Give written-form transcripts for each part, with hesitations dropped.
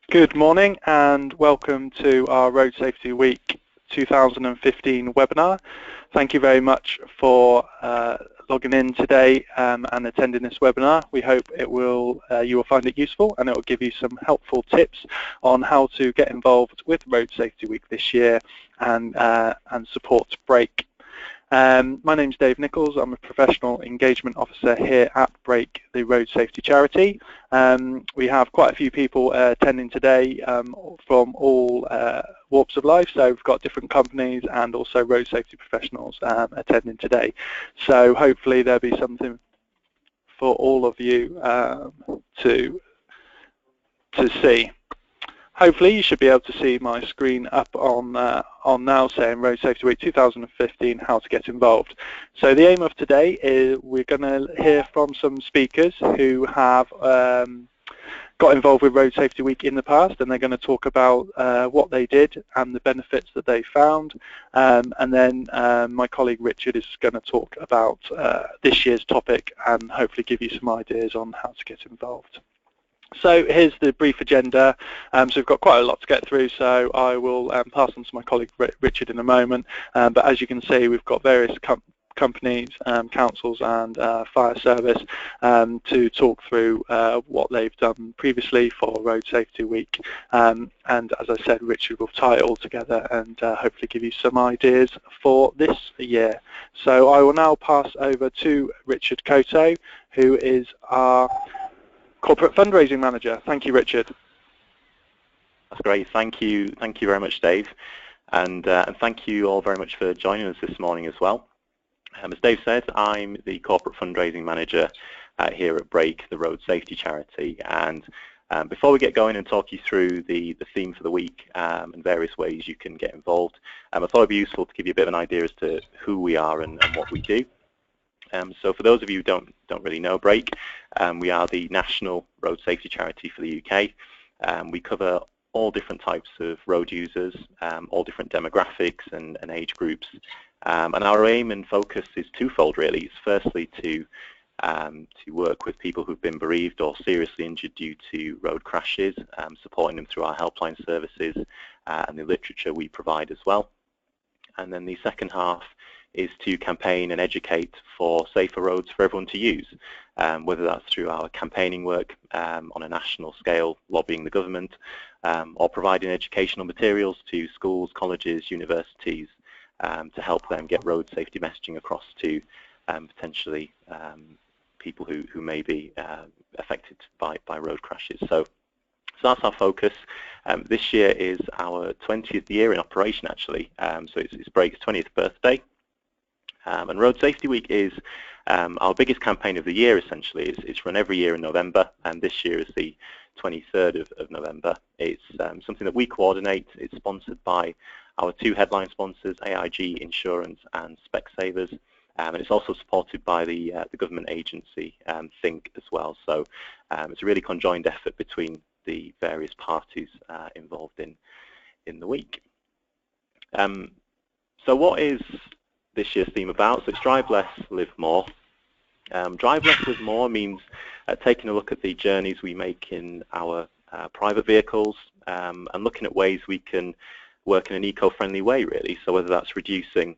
Good morning and welcome to our Road Safety Week 2015 webinar. Thank you very much for logging in today and attending this webinar. We hope you will find it useful and it will give you some helpful tips on how to get involved with Road Safety Week this year and support Brake. My name is Dave Nichols. I'm a Professional Engagement Officer here at Brake, the road safety charity. We have quite a few people attending today from all walks of life, so we've got different companies and also road safety professionals attending today. So hopefully there'll be something for all of you to see. Hopefully you should be able to see my screen up on now saying Road Safety Week 2015, how to get involved. So the aim of today is we're going to hear from some speakers who have got involved with Road Safety Week in the past, and they're going to talk about what they did and the benefits that they found. And then my colleague Richard is going to talk about this year's topic and hopefully give you some ideas on how to get involved. So here's the brief agenda. So we've got quite a lot to get through, so I will pass on to my colleague Richard in a moment. But as you can see, we've got various companies, councils and fire service to talk through what they've done previously for Road Safety Week. And as I said, Richard will tie it all together and hopefully give you some ideas for this year. So I will now pass over to Richard Koto, who is our Corporate Fundraising Manager. Thank you, Richard. That's great. Thank you very much, Dave. And thank you all very much for joining us this morning as well. As Dave said, I'm the Corporate Fundraising Manager here at Brake, the road safety charity. And before we get going and talk you through the theme for the week and various ways you can get involved, I thought it'd be useful to give you a bit of an idea as to who we are and what we do. So for those of you who don't really know Brake, we are the national road safety charity for the UK. We cover all different types of road users, all different demographics and age groups. And our aim and focus is twofold really. It's firstly to work with people who've been bereaved or seriously injured due to road crashes, supporting them through our helpline services and the literature we provide as well. And then the second half is to campaign and educate for safer roads for everyone to use, whether that's through our campaigning work on a national scale, lobbying the government, or providing educational materials to schools, colleges, universities to help them get road safety messaging across to potentially people who may be affected by road crashes. So that's our focus. This year is our 20th year in operation actually, so it's Brake's 20th birthday. And Road Safety Week is our biggest campaign of the year essentially. It's run every year in November, and this year is the 23rd of November. It's something that we coordinate. It's sponsored by our two headline sponsors, AIG Insurance and Specsavers, and it's also supported by the government agency Think as well. So it's a really conjoined effort between the various parties involved in the week. So what is this year's theme about? So it's Drive Less, Live More. Drive Less, Live More means taking a look at the journeys we make in our private vehicles and looking at ways we can work in an eco-friendly way really. So whether that's reducing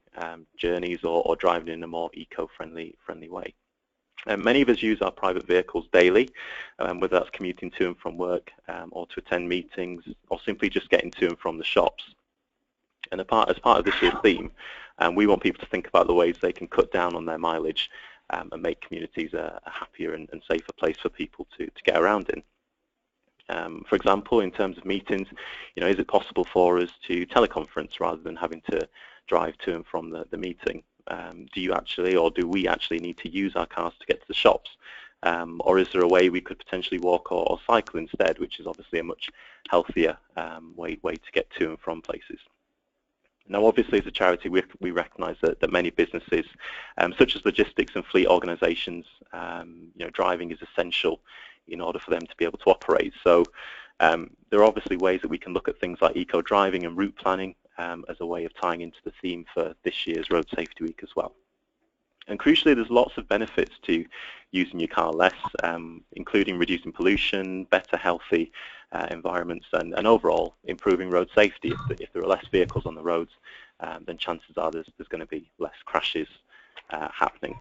journeys or driving in a more eco-friendly way. Many of us use our private vehicles daily, whether that's commuting to and from work or to attend meetings or simply just getting to and from the shops. And as part of this year's theme, we want people to think about the ways they can cut down on their mileage and make communities a happier and safer place for people to get around in. For example, in terms of meetings, is it possible for us to teleconference rather than having to drive to and from the meeting? Do you actually, or do we actually need to use our cars to get to the shops? Or is there a way we could potentially walk or cycle instead, which is obviously a much healthier way to get to and from places? Now, obviously, as a charity, we recognise that many businesses, such as logistics and fleet organisations, driving is essential in order for them to be able to operate. So there are obviously ways that we can look at things like eco-driving and route planning as a way of tying into the theme for this year's Road Safety Week as well. And crucially, there's lots of benefits to using your car less, including reducing pollution, better, healthy environments, and overall improving road safety. If there are less vehicles on the roads, then chances are there's going to be less crashes happening.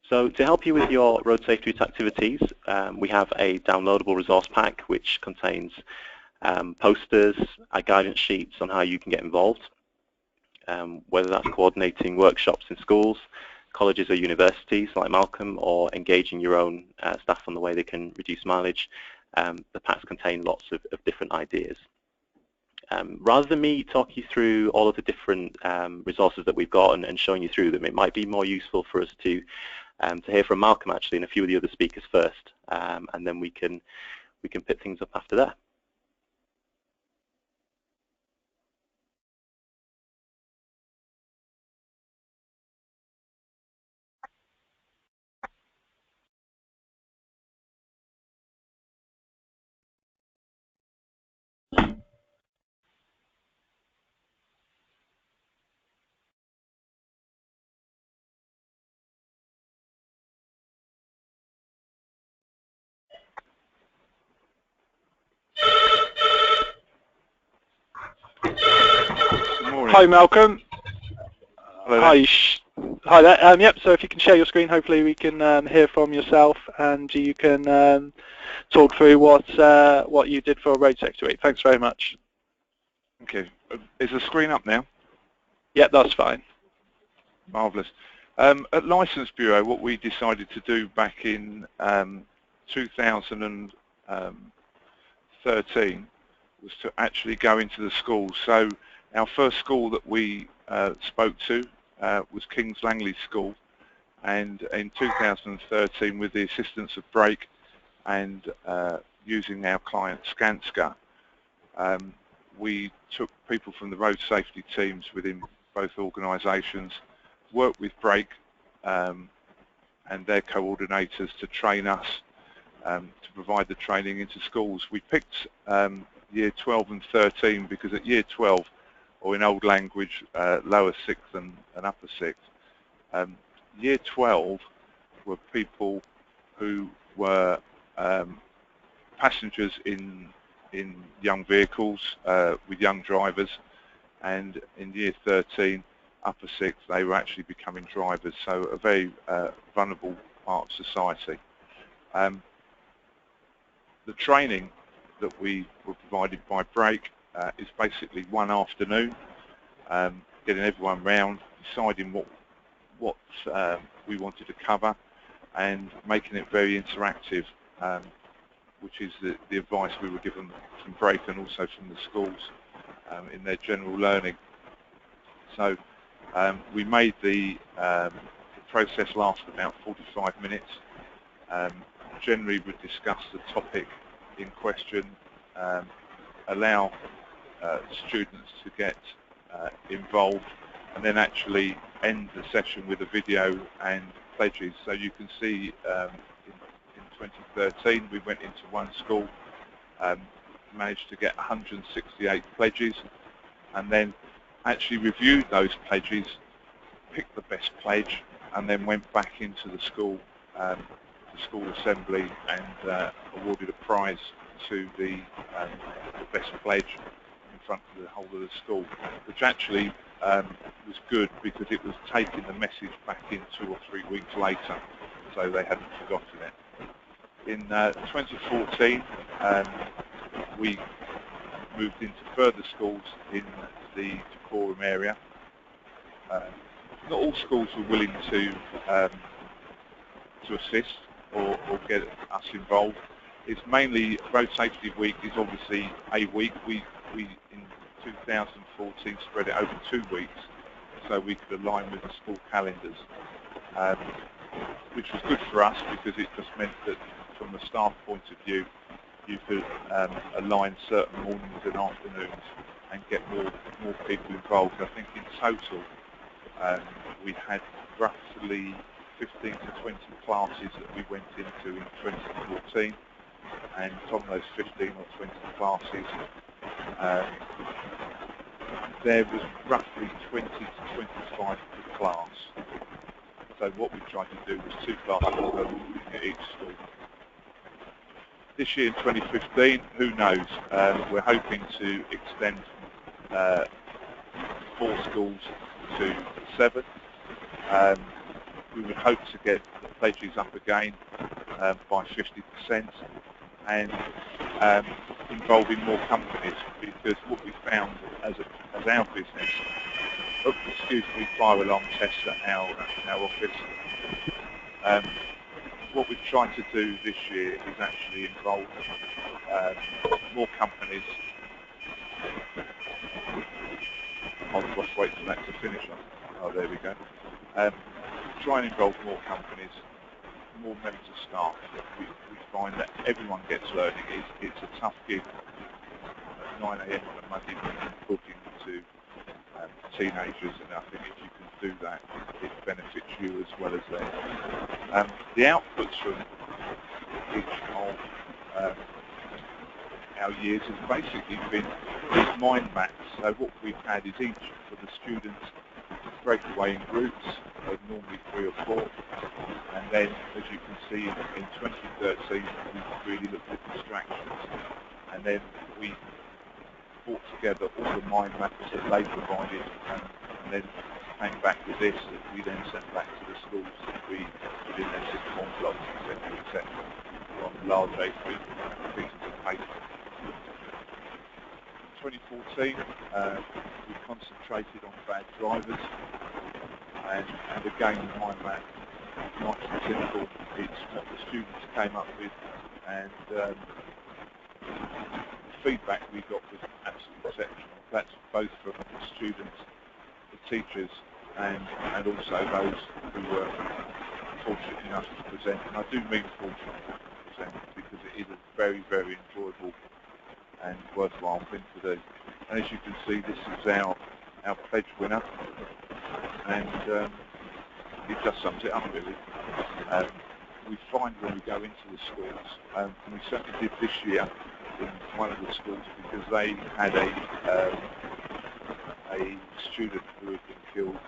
So to help you with your road safety week activities, we have a downloadable resource pack which contains posters, guidance sheets on how you can get involved, whether that's coordinating workshops in schools, colleges or universities like Malcolm, or engaging your own staff on the way they can reduce mileage. The packs contain lots of different ideas. Rather than me talk you through all of the different resources that we've got and showing you through them, it might be more useful for us to hear from Malcolm actually and a few of the other speakers first, and then we can pick things up after that. Hi, Malcolm. Hello. Hi. Hi there. Yep. So if you can share your screen, hopefully we can hear from yourself, and you can talk through what you did for Road Safety Week. Thanks very much. Okay. Is the screen up now? Yep, that's fine. Marvellous. At Licence Bureau, what we decided to do back in 2013 was to actually go into the schools. So our first school that we spoke to was King's Langley School, and in 2013, with the assistance of Brake and using our client Skanska, we took people from the road safety teams within both organisations, worked with Brake and their coordinators to train us, to provide the training into schools. We picked year 12 and 13 because at year 12, or in old language, lower sixth and upper sixth, year 12 were people who were passengers in young vehicles with young drivers, and in year 13, upper sixth, they were actually becoming drivers, so a very vulnerable part of society. The training that we were provided by Brake is basically one afternoon, getting everyone round, deciding what we wanted to cover, and making it very interactive, which is the advice we were given from Brake and also from the schools in their general learning. So we made the process last about 45 minutes. Generally we'd discuss the topic in question, allow students to get involved, and then actually end the session with a video and pledges. So you can see in 2013 we went into one school, managed to get 168 pledges, and then actually reviewed those pledges, picked the best pledge, and then went back into the school assembly and awarded a prize to the best pledge in front of the whole of the school, which actually was good because it was taking the message back in 2 or 3 weeks later, so they hadn't forgotten it. In 2014, we moved into further schools in the Decorum area. Not all schools were willing to assist or get us involved. It's mainly Road Safety Week is obviously a week. We in 2014 spread it over 2 weeks so we could align with the school calendars, which was good for us because it just meant that from the staff point of view you could align certain mornings and afternoons and get more people involved. I think in total we had roughly 15 to 20 classes that we went into in 2014, and from those 15 or 20 classes there was roughly 20 to 25 per class. So what we tried to do was 2 classes per week at each school. This year in 2015, who knows? We're hoping to extend 4 schools to 7. We would hope to get the pledges up again by 50% and involving more companies, because what we found as our business, fire alarm tests at our office. What we've tried to do this year is actually involve more companies. I'll just wait for that to finish. Oh, there we go. Try and involve more companies, more members of staff. We find that everyone gets learning. It's a tough gig at 9 AM on a Monday morning talking to teenagers, and I think if you can do that, it benefits you as well as them. The outputs from each of our years has basically been these mind maps. So what we've had is each of the students break away in groups of normally 3 or 4, and then, as you can see, in 2013 we really looked at distractions, and then we brought together all the mind maps that they provided, and then came back with this that we then sent back to the schools that we put in their sixth form blocks, etc., on large A3 pieces of paper. 2014, we concentrated on bad drivers, and again the mind map is not so typical. It's what the students came up with, and the feedback we got was absolutely exceptional. That's both from the students, the teachers, and also those who were fortunate enough to present. And I do mean fortunate enough to present, because it is a very, very enjoyable and worthwhile thing to do. And as you can see, this is our pledge winner, and it just sums it up really. We find when we go into the schools, and we certainly did this year in one of the schools, because they had a student who had been killed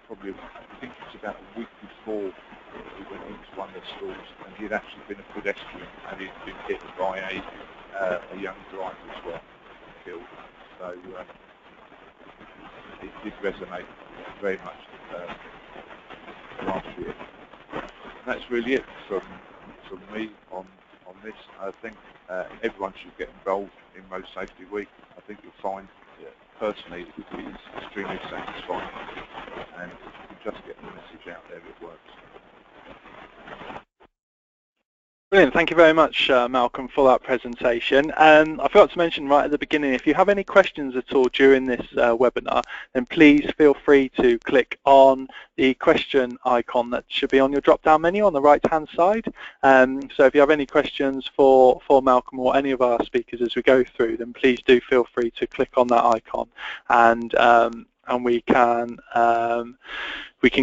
probably, I think it's about a week before we went into one of the schools, and he had actually been a pedestrian and he'd been hit by a young driver as well, killed. So it did resonate very much last year. And that's really it from me on this. I think everyone should get involved in Road Safety Week. I think you'll find, personally, it is extremely satisfying, and if you can just get the message out there, it works. Brilliant. Thank you very much, Malcolm, for that presentation. I forgot to mention right at the beginning, if you have any questions at all during this webinar, then please feel free to click on the question icon that should be on your drop-down menu on the right-hand side. So if you have any questions for Malcolm or any of our speakers as we go through, then please do feel free to click on that icon, and we can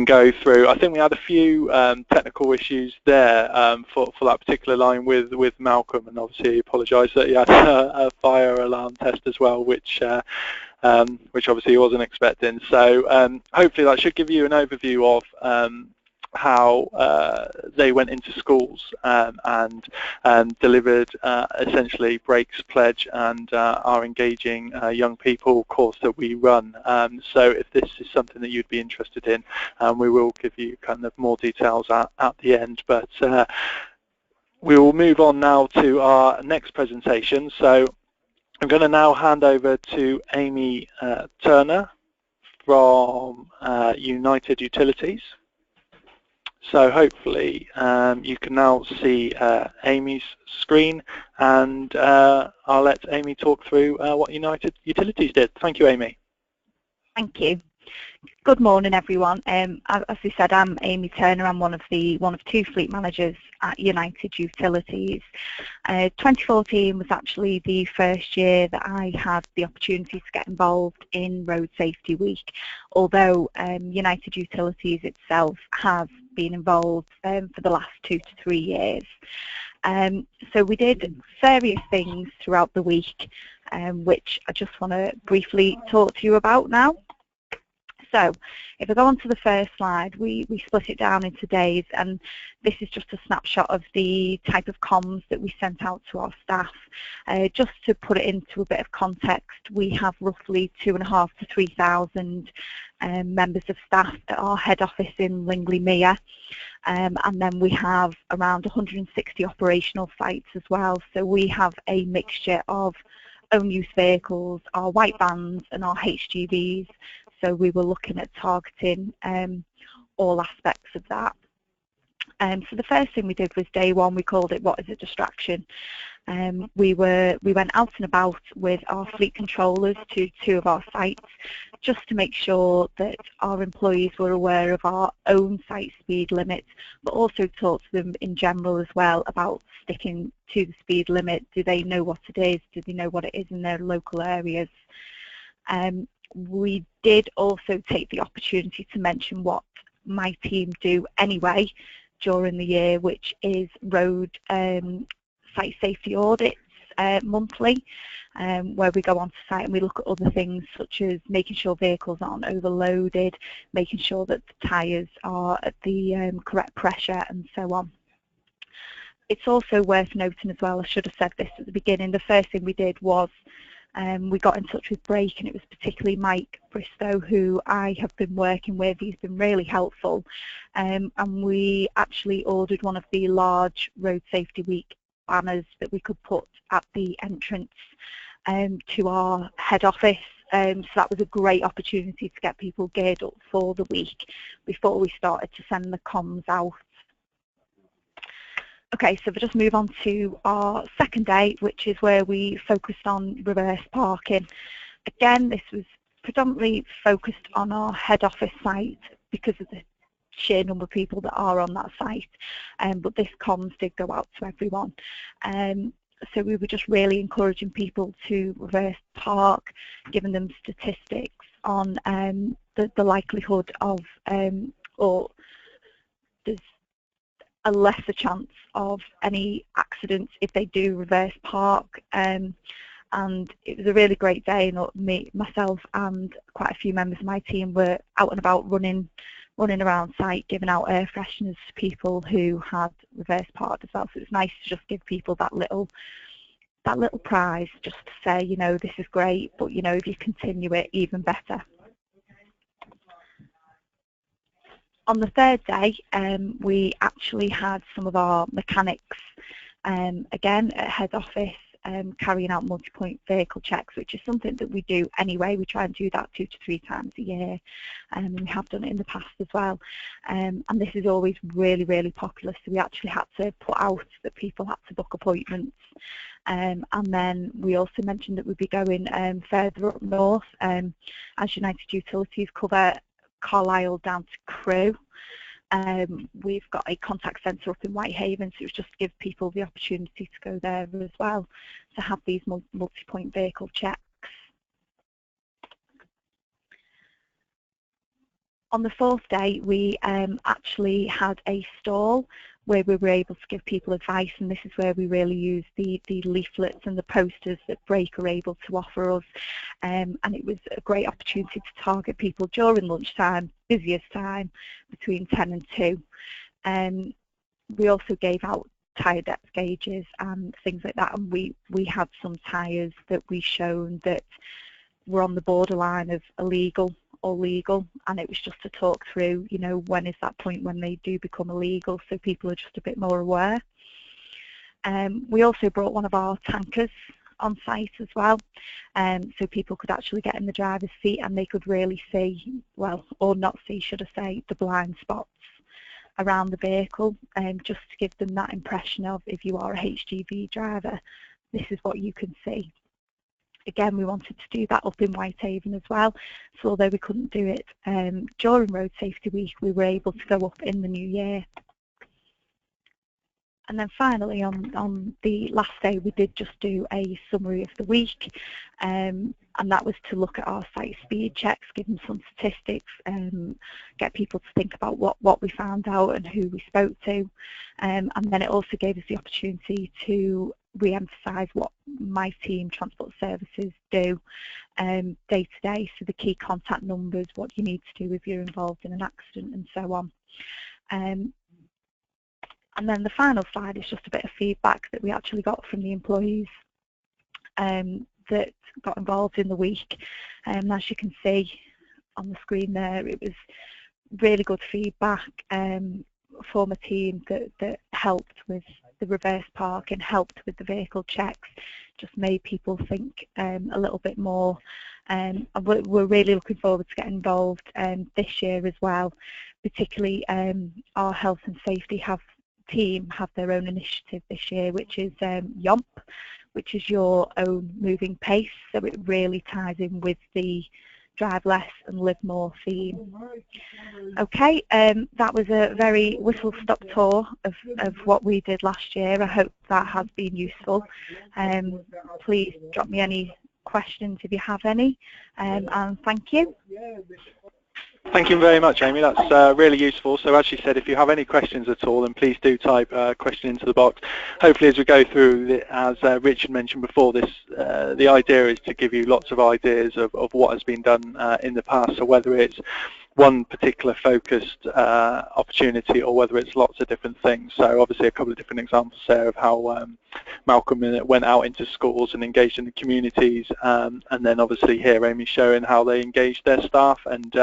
go through. I think we had a few technical issues there for that particular line with Malcolm, and obviously he apologised that he had a fire alarm test as well, which obviously he wasn't expecting. So hopefully that should give you an overview of how they went into schools and delivered essentially Break's Pledge and our engaging young people course that we run. So if this is something that you'd be interested in, we will give you kind of more details at the end. But we will move on now to our next presentation. So I'm going to now hand over to Amy Turner from United Utilities. So hopefully you can now see Amy's screen, and I'll let Amy talk through what United Utilities did. Thank you, Amy. Thank you. Good morning, everyone. As we said, I'm Amy Turner. I'm one of 2 fleet managers at United Utilities. 2014 was actually the first year that I had the opportunity to get involved in Road Safety Week, although United Utilities itself has been involved for the last 2 to 3 years. So we did various things throughout the week, which I just want to briefly talk to you about now. So if I go on to the first slide, we split it down into days, and this is just a snapshot of the type of comms that we sent out to our staff. Just to put it into a bit of context, we have roughly 2,500 to 3,000 members of staff at our head office in Lingley Mere, and then we have around 160 operational sites as well. So we have a mixture of own use vehicles, our white vans and our HGVs. So we were looking at targeting all aspects of that. So the first thing we did was day one, we called it What is a Distraction? We went out and about with our fleet controllers to 2 of our sites, just to make sure that our employees were aware of our own site speed limits, but also talk to them in general as well about sticking to the speed limit. Do they know what it is? Do they know what it is in their local areas? We did also take the opportunity to mention what my team do anyway during the year, which is road site safety audits monthly, where we go onto site and we look at other things such as making sure vehicles aren't overloaded, making sure that the tyres are at the correct pressure and so on. It's also worth noting as well, I should have said this at the beginning, the first thing we did was we got in touch with Brake, and it was particularly Mike Bristow, who I have been working with. He's been really helpful, and we actually ordered one of the large Road Safety Week banners that we could put at the entrance to our head office. So that was a great opportunity to get people geared up for the week before we started to send the comms out. Okay, so we'll just move on to our second day, which is where we focused on reverse parking. Again, this was predominantly focused on our head office site because of the sheer number of people that are on that site, but this comms did go out to everyone. So we were just really encouraging people to reverse park, giving them statistics on the likelihood of, or there's a lesser chance of any accidents if they do reverse park. And it was a really great day, and myself and quite a few members of my team were out and about running around site, giving out air fresheners to people who had reverse parked as well. So it's nice to just give people that little prize, just to say, you know, this is great, but you know, if you continue it, even better. On the third day, we actually had some of our mechanics, again, at head office, carrying out multi-point vehicle checks, which is something that we do anyway. We try and do that 2 to 3 times a year, and we have done it in the past as well. And this is always really, really popular, so we actually had to put out that people had to book appointments. And then we also mentioned that we'd be going further up north, as United Utilities cover Carlisle down to Crewe. We've got a contact centre up in Whitehaven, so it was just to give people the opportunity to go there as well to have these multi-point vehicle checks. On the fourth day, we actually had a stall where we were able to give people advice, and this is where we really use the leaflets and the posters that Brake are able to offer us, and it was a great opportunity to target people during lunchtime, busiest time, between 10 and 2. We also gave out tyre depth gauges and things like that, and we had some tyres that we shown that were on the borderline of illegal or legal, and it was just to talk through, you know, when is that point when they do become illegal, so people are just a bit more aware. We also brought one of our tankers on site as well, so people could actually get in the driver's seat and they could really see, well, or not see, should I say, the blind spots around the vehicle, just to give them that impression of, if you are a HGV driver, this is what you can see. Again, we wanted to do that up in Whitehaven as well, so although we couldn't do it during Road Safety Week, we were able to go up in the new year. And then finally, on the last day, we did just do a summary of the week. and that was to look at our site speed checks, give them some statistics, get people to think about what we found out and who we spoke to, and then it also gave us the opportunity to re-emphasise what my team, Transport Services, do day to day, so the key contact numbers, what you need to do if you're involved in an accident and so on. And then the final slide is just a bit of feedback that we actually got from the employees that got involved in the week. As you can see on the screen there, it was really good feedback from a team that helped with the reverse park and helped with the vehicle checks, just made people think a little bit more. And we're really looking forward to getting involved this year as well, particularly our health and safety team have their own initiative this year, which is YOMP, which is your own moving pace. So it really ties in with the drive less and live more theme. Okay, that was a very whistle-stop tour of what we did last year. I hope that has been useful. Please drop me any questions if you have any, and thank you. Thank you very much, Amy. That's really useful. So as she said, if you have any questions at all, then please do type a question into the box. Hopefully, as we go through, as Richard mentioned before, the idea is to give you lots of ideas of what has been done in the past. So whether it's one particular focused opportunity or whether it's lots of different things. So obviously a couple of different examples there of how Malcolm went out into schools and engaged in the communities, and then obviously here Amy's showing how they engaged their staff, and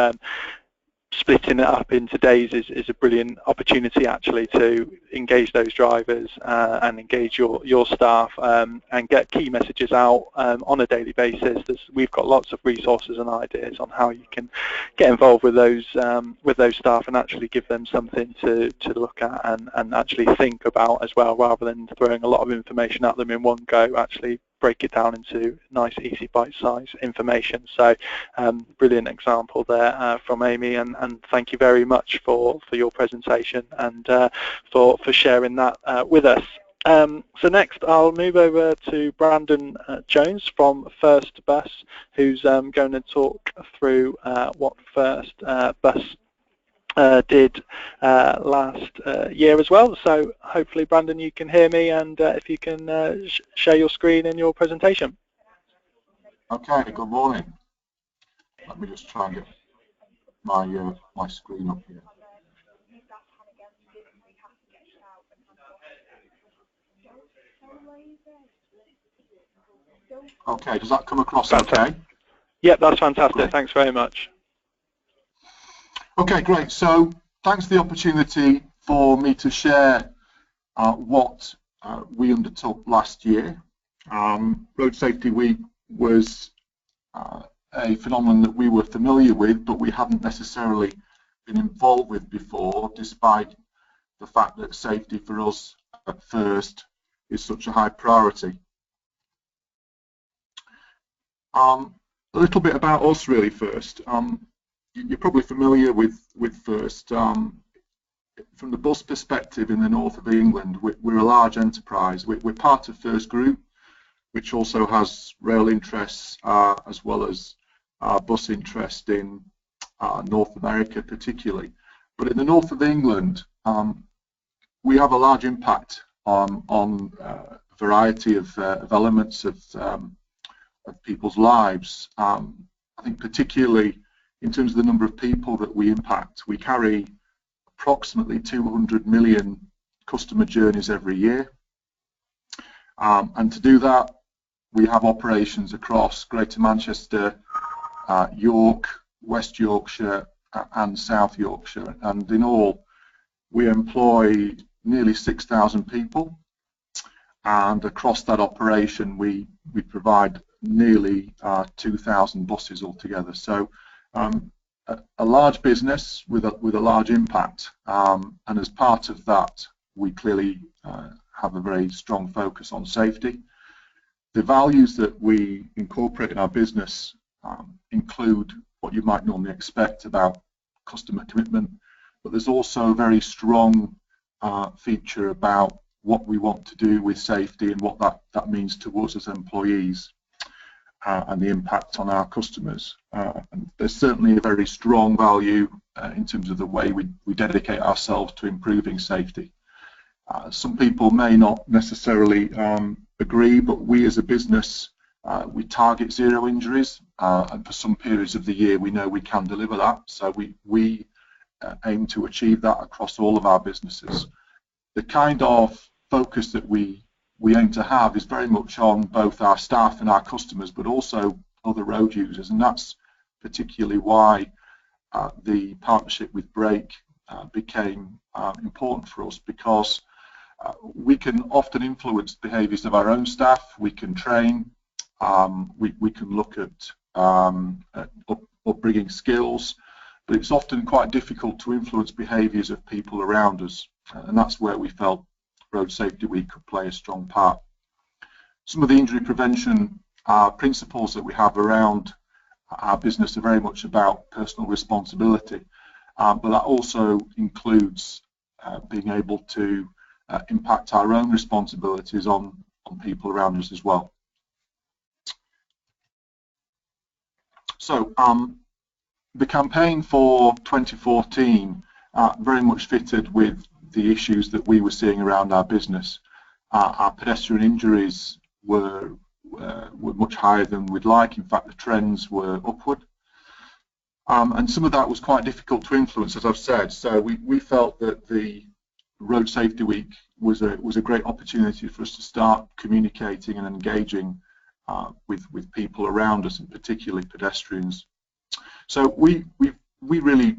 splitting it up into days is a brilliant opportunity actually to engage those drivers and engage your staff and get key messages out on a daily basis. We've got lots of resources and ideas on how you can get involved with those staff and actually give them something to look at and actually think about as well, rather than throwing a lot of information at them in one go. Actually break it down into nice, easy, bite-sized information. So brilliant example there from Amy, and thank you very much for your presentation and for sharing that with us. So next I'll move over to Brandon Jones from First Bus, who's going to talk through what First Bus did last year as well. So hopefully, Brandon, you can hear me, and if you can share your screen in your presentation. Okay, good morning. Let me just try and get my my screen up here. Okay, does that come across okay? Yep, that's fantastic. Great. Thanks very much. Okay, great. So thanks for the opportunity for me to share what we undertook last year. Road Safety Week was a phenomenon that we were familiar with, but we hadn't necessarily been involved with before, despite the fact that safety for us at First is such a high priority. A little bit about us really first. You're probably familiar with First. From the bus perspective in the north of England, we're a large enterprise. We're part of First Group, which also has rail interests as well as bus interest in North America particularly. But in the north of England, we have a large impact on a variety of elements of people's lives. I think particularly in terms of the number of people that we impact, we carry approximately 200 million customer journeys every year. And to do that, we have operations across Greater Manchester, York, West Yorkshire and South Yorkshire. And in all, we employ nearly 6,000 people. And across that operation, we provide nearly 2,000 buses altogether. So a large business with a large impact, and as part of that, we clearly have a very strong focus on safety. The values that we incorporate in our business include what you might normally expect about customer commitment, but there's also a very strong feature about what we want to do with safety and what that means to us as employees. and the impact on our customers. And there's certainly a very strong value in terms of the way we dedicate ourselves to improving safety. Some people may not necessarily agree, but we as a business, we target 0 injuries, and for some periods of the year we know we can deliver that, so we aim to achieve that across all of our businesses. The kind of focus that we aim to have is very much on both our staff and our customers, but also other road users, and that's particularly why the partnership with Brake became important for us, because we can often influence behaviours of our own staff, we can train, we can look at upbringing skills, but it's often quite difficult to influence behaviours of people around us, and that's where we felt Road Safety Week could play a strong part. Some of the injury prevention principles that we have around our business are very much about personal responsibility, but that also includes being able to impact our own responsibilities on people around us as well. So the campaign for 2014 very much fitted with the issues that we were seeing around our business. Our pedestrian injuries were much higher than we'd like. In fact, the trends were upward. And some of that was quite difficult to influence, as I've said. So we felt that the Road Safety Week was a great opportunity for us to start communicating and engaging with people around us, and particularly pedestrians. So we really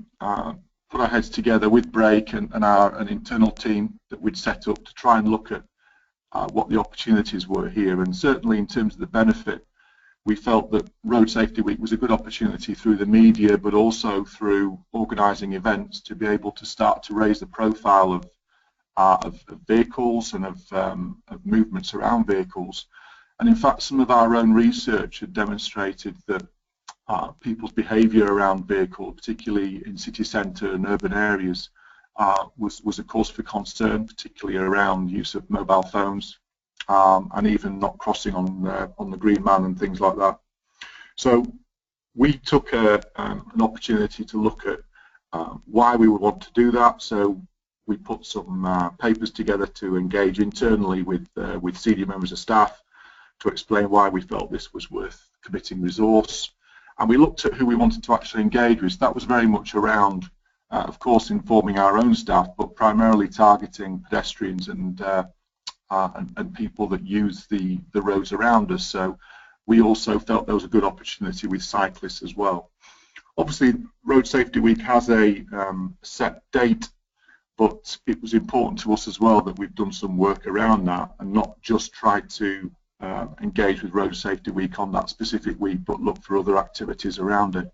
put our heads together with Brake and an internal team that we'd set up to try and look at what the opportunities were here. And certainly in terms of the benefit, we felt that Road Safety Week was a good opportunity through the media, but also through organising events to be able to start to raise the profile of vehicles and of movements around vehicles. And in fact, some of our own research had demonstrated that people's behaviour around vehicles, particularly in city centre and urban areas, was a cause for concern, particularly around use of mobile phones and even not crossing on the green man and things like that. So we took an opportunity to look at why we would want to do that. So we put some papers together to engage internally with senior members of staff to explain why we felt this was worth committing resource. And we looked at who we wanted to actually engage with. That was very much around, of course, informing our own staff, but primarily targeting pedestrians and people that use the roads around us. So we also felt there was a good opportunity with cyclists as well. Obviously, Road Safety Week has a set date, but it was important to us as well that we've done some work around that and not just tried to engage with Road Safety Week on that specific week, but look for other activities around it.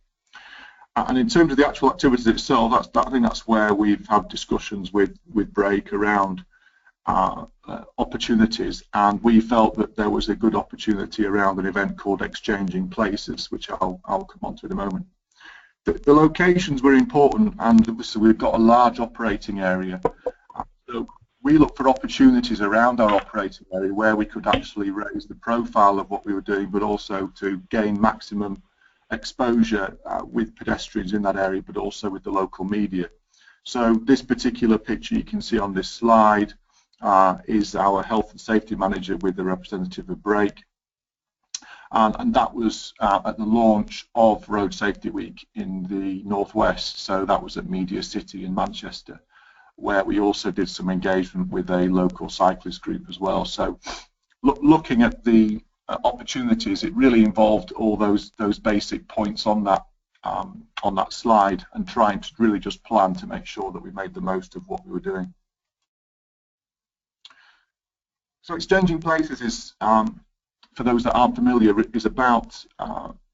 And in terms of the actual activities itself, I think that's where we've had discussions with Brake around opportunities, and we felt that there was a good opportunity around an event called Exchanging Places, which I'll come on to in a moment. The locations were important, and obviously we've got a large operating area. So we looked for opportunities around our operating area where we could actually raise the profile of what we were doing, but also to gain maximum exposure with pedestrians in that area, but also with the local media. So this particular picture you can see on this slide is our health and safety manager with the representative of Brake. And that was at the launch of Road Safety Week in the Northwest, so that was at Media City in Manchester, where we also did some engagement with a local cyclist group as well. So looking at the opportunities, it really involved all those basic points on that slide, and trying to really just plan to make sure that we made the most of what we were doing. So Exchanging Places is, for those that aren't familiar, is about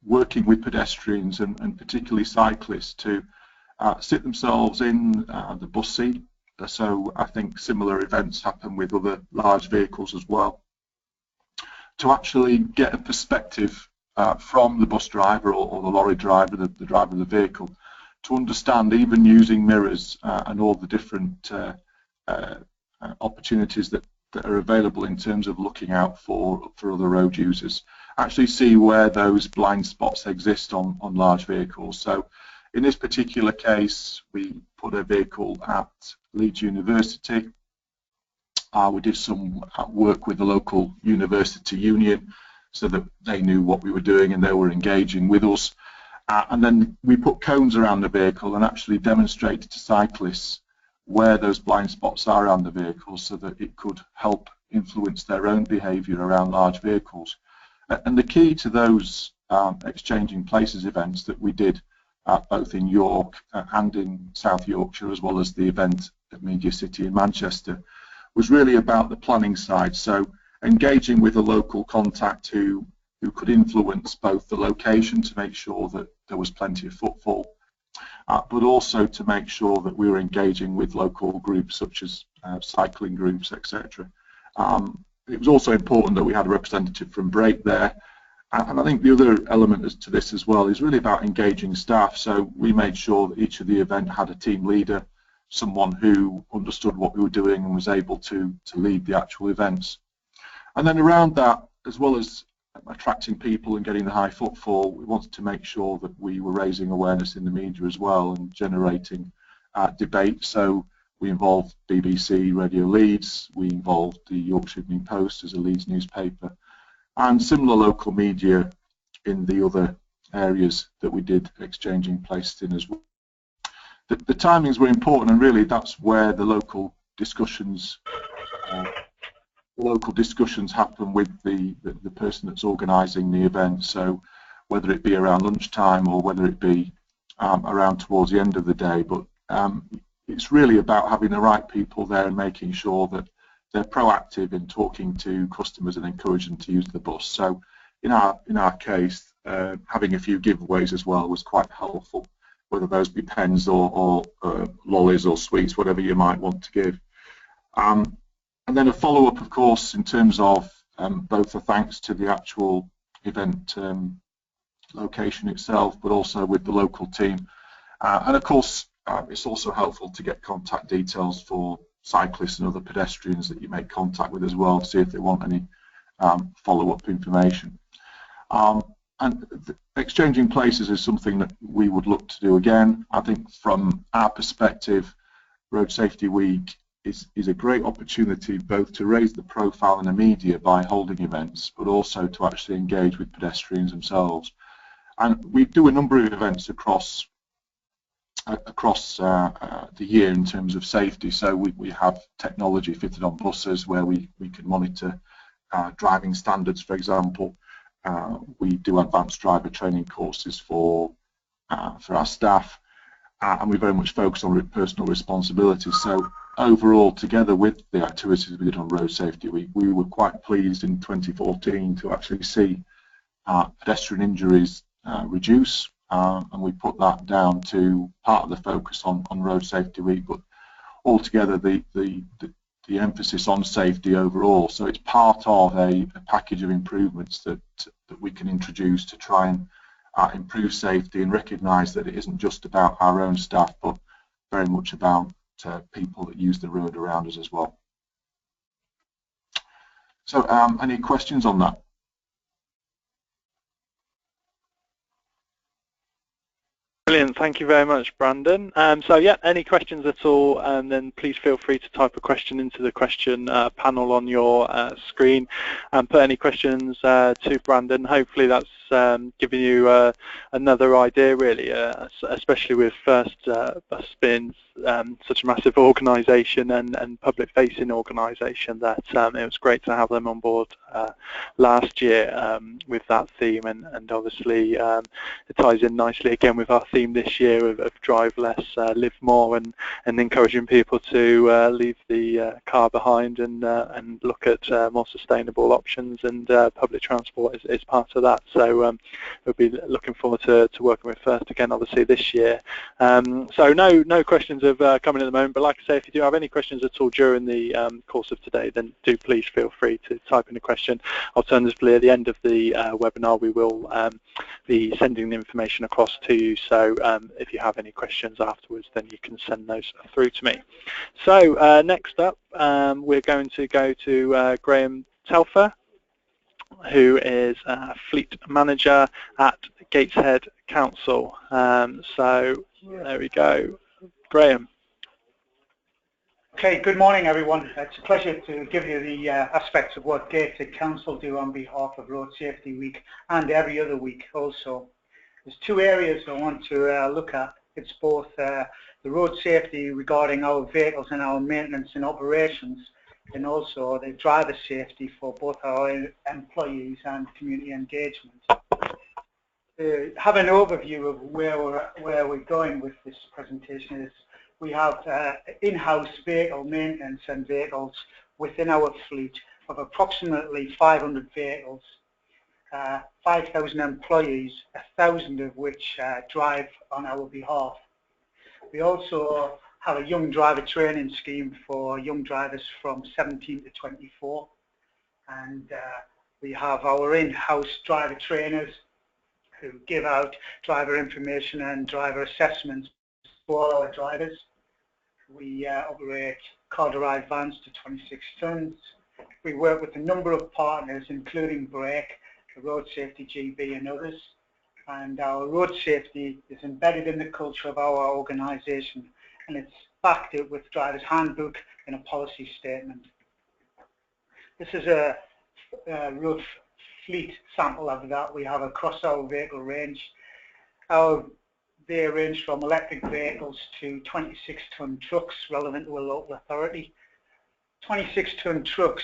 working with pedestrians and particularly cyclists to sit themselves in the bus seat. So I think similar events happen with other large vehicles as well, to actually get a perspective from the bus driver or the lorry driver, the driver of the vehicle, to understand, even using mirrors and all the different opportunities that are available in terms of looking out for other road users. actually see where those blind spots exist on large vehicles. So in this particular case, we put a vehicle at Leeds University. We did some work with the local university union so that they knew what we were doing and they were engaging with us. And then we put cones around the vehicle and actually demonstrated to cyclists where those blind spots are around the vehicle so that it could help influence their own behaviour around large vehicles. And the key to those exchanging places events that we did both in York and in South Yorkshire, as well as the event at Media City in Manchester, was really about the planning side. So engaging with a local contact who could influence both the location to make sure that there was plenty of footfall, but also to make sure that we were engaging with local groups such as cycling groups, etc. It was also important that we had a representative from Brake there. And I think the other element to this as well is really about engaging staff. So we made sure that each of the event had a team leader, someone who understood what we were doing and was able to lead the actual events. And then around that, as well as attracting people and getting the high footfall, we wanted to make sure that we were raising awareness in the media as well and generating debate. So we involved BBC Radio Leeds, we involved the Yorkshire Evening Post as a Leeds newspaper, and similar local media in the other areas that we did exchanging places in as well. The timings were important, and really that's where the local discussions happen with the person that's organising the event. So whether it be around lunchtime or whether it be around towards the end of the day, but it's really about having the right people there and making sure that they're proactive in talking to customers and encouraging them to use the bus. So in our case, having a few giveaways as well was quite helpful, whether those be pens or lollies or sweets, whatever you might want to give. And then a follow-up, of course, in terms of both a thanks to the actual event location itself, but also with the local team. And of course, it's also helpful to get contact details for cyclists and other pedestrians that you make contact with as well, to see if they want any follow-up information. And exchanging places is something that we would look to do again. I think from our perspective, Road Safety Week is a great opportunity both to raise the profile in the media by holding events, but also to actually engage with pedestrians themselves. And we do a number of events across the year in terms of safety. So we have technology fitted on buses where we can monitor driving standards, for example. We do advanced driver training courses for our staff, and we very much focus on personal responsibility. So overall, together with the activities we did on Road Safety Week, we were quite pleased in 2014 to actually see pedestrian injuries reduce, and we put that down to part of the focus on Road Safety Week, but altogether the emphasis on safety overall. So it's part of a package of improvements that we can introduce to try and improve safety and recognise that it isn't just about our own staff, but very much about people that use the road around us as well. So any questions on that? Brilliant, thank you very much, Brandon. So yeah, any questions at all, then please feel free to type a question into the question panel on your screen and put any questions to Brandon. Hopefully that's giving you another idea really, especially with First Bus being such a massive organisation and public-facing organisation, that it was great to have them on board last year with that theme, and obviously it ties in nicely again with our theme this year of drive less, live more, and encouraging people to leave the car behind and look at more sustainable options, and public transport is part of that. So we'll be looking forward to working with First again, obviously this year. So no questions have come in at the moment, but like I say, if you do have any questions at all during the course of today, then do please feel free to type in a question. Alternatively, at the end of the webinar, we will be sending the information across to you, so if you have any questions afterwards, then you can send those through to me. So next up, we're going to go to Graham Telfer. who is a fleet manager at Gateshead Council. So there we go. Graham. Okay, good morning everyone. It's a pleasure to give you the aspects of what Gateshead Council do on behalf of Road Safety Week and every other week also. There's two areas I want to look at. It's both the road safety regarding our vehicles and our maintenance and operations, and also the driver safety for both our employees and community engagement. To have an overview of where we're going with this presentation is we have in-house vehicle maintenance and vehicles within our fleet of approximately 500 vehicles, 5,000 employees, 1,000 of which drive on our behalf. We also have a young driver training scheme for young drivers from 17 to 24, and we have our in-house driver trainers who give out driver information and driver assessments to all our drivers. We operate car-derived vans to 26 tons. We work with a number of partners, including Brake, the Road Safety GB and others. And our road safety is embedded in the culture of our organisation, and it's backed up with driver's handbook and a policy statement. This is a rough fleet sample of that we have across our vehicle range. They range from electric vehicles to 26-ton trucks relevant to a local authority. 26-ton trucks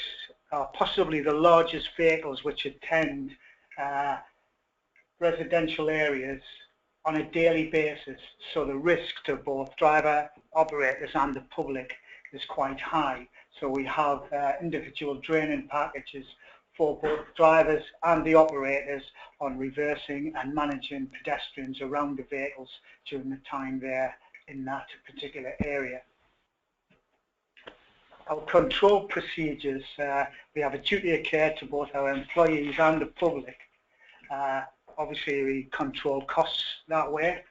are possibly the largest vehicles which attend residential areas on a daily basis, so the risk to both driver, operators and the public is quite high. So we have individual training packages for both drivers and the operators on reversing and managing pedestrians around the vehicles during the time they're in that particular area. Our control procedures, we have a duty of care to both our employees and the public. Obviously we control costs that way,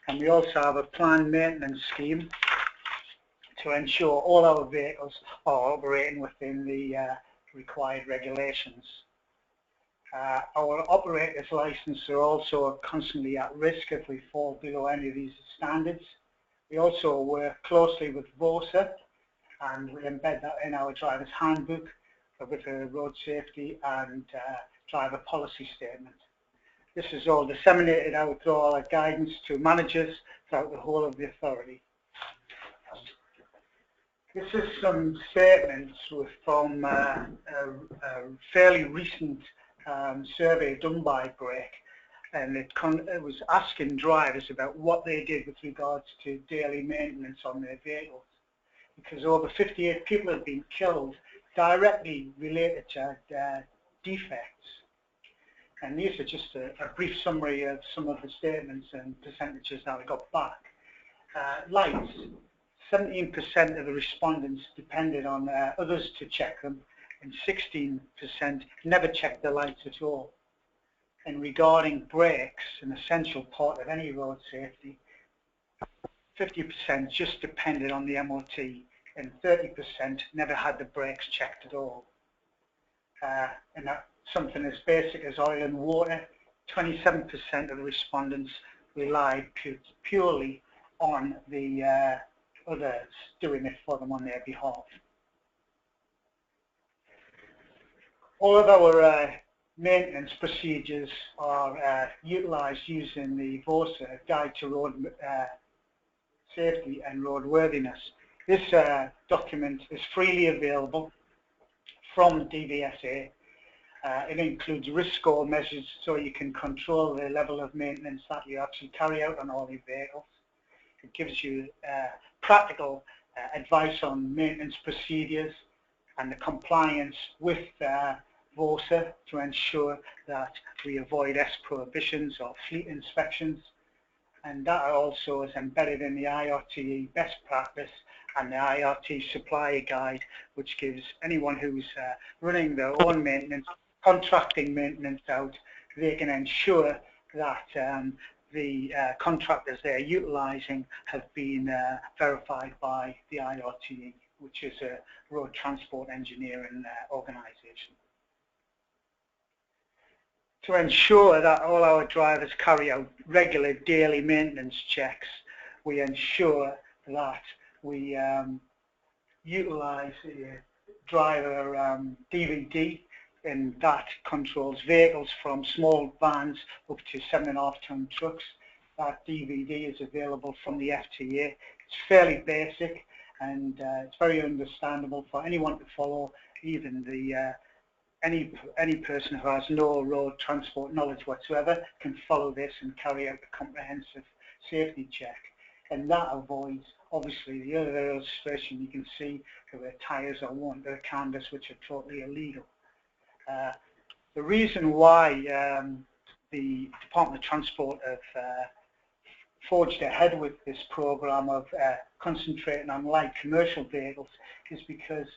and we also have a planned maintenance scheme to ensure all our vehicles are operating within the required regulations. Our operators' licenses are also constantly at risk if we fall below any of these standards. We also work closely with VOSA, and we embed that in our driver's handbook with a road safety and driver policy statement. This is all disseminated out through all our guidance to managers throughout the whole of the authority. This is some statements from a fairly recent survey done by Brake, and it was asking drivers about what they did with regards to daily maintenance on their vehicles, because over 58 people have been killed directly related to defects. And these are just a brief summary of some of the statements and percentages that we got back. Lights. 17% of the respondents depended on others to check them, and 16% never checked the lights at all. And regarding brakes, an essential part of any road safety, 50% just depended on the MOT, and 30% never had the brakes checked at all. And that's something as basic as oil and water. 27% of the respondents relied purely on the others doing it for them on their behalf. All of our maintenance procedures are utilised using the VOSA Guide to Road Safety and Roadworthiness. This document is freely available from DVSA. It includes risk score measures so you can control the level of maintenance that you actually carry out on all your vehicles. It gives you practical advice on maintenance procedures and the compliance with VOSA to ensure that we avoid S prohibitions or fleet inspections. And that also is embedded in the IRTE best practice and the IRT supplier guide, which gives anyone who's running their own maintenance, contracting maintenance out, they can ensure that the contractors they're utilising have been verified by the IRTE, which is a road transport engineering organisation. To ensure that all our drivers carry out regular daily maintenance checks, we ensure that we utilise driver DVD, and that controls vehicles from small vans up to 7.5-ton trucks. That DVD is available from the FTA. It's fairly basic, and it's very understandable for anyone to follow, even the any person who has no road transport knowledge whatsoever can follow this and carry out a comprehensive safety check. And that avoids, obviously, the other illustration you can see where tyres are worn to the canvas, which are totally illegal. The reason why the Department of Transport have forged ahead with this program of concentrating on light commercial vehicles is because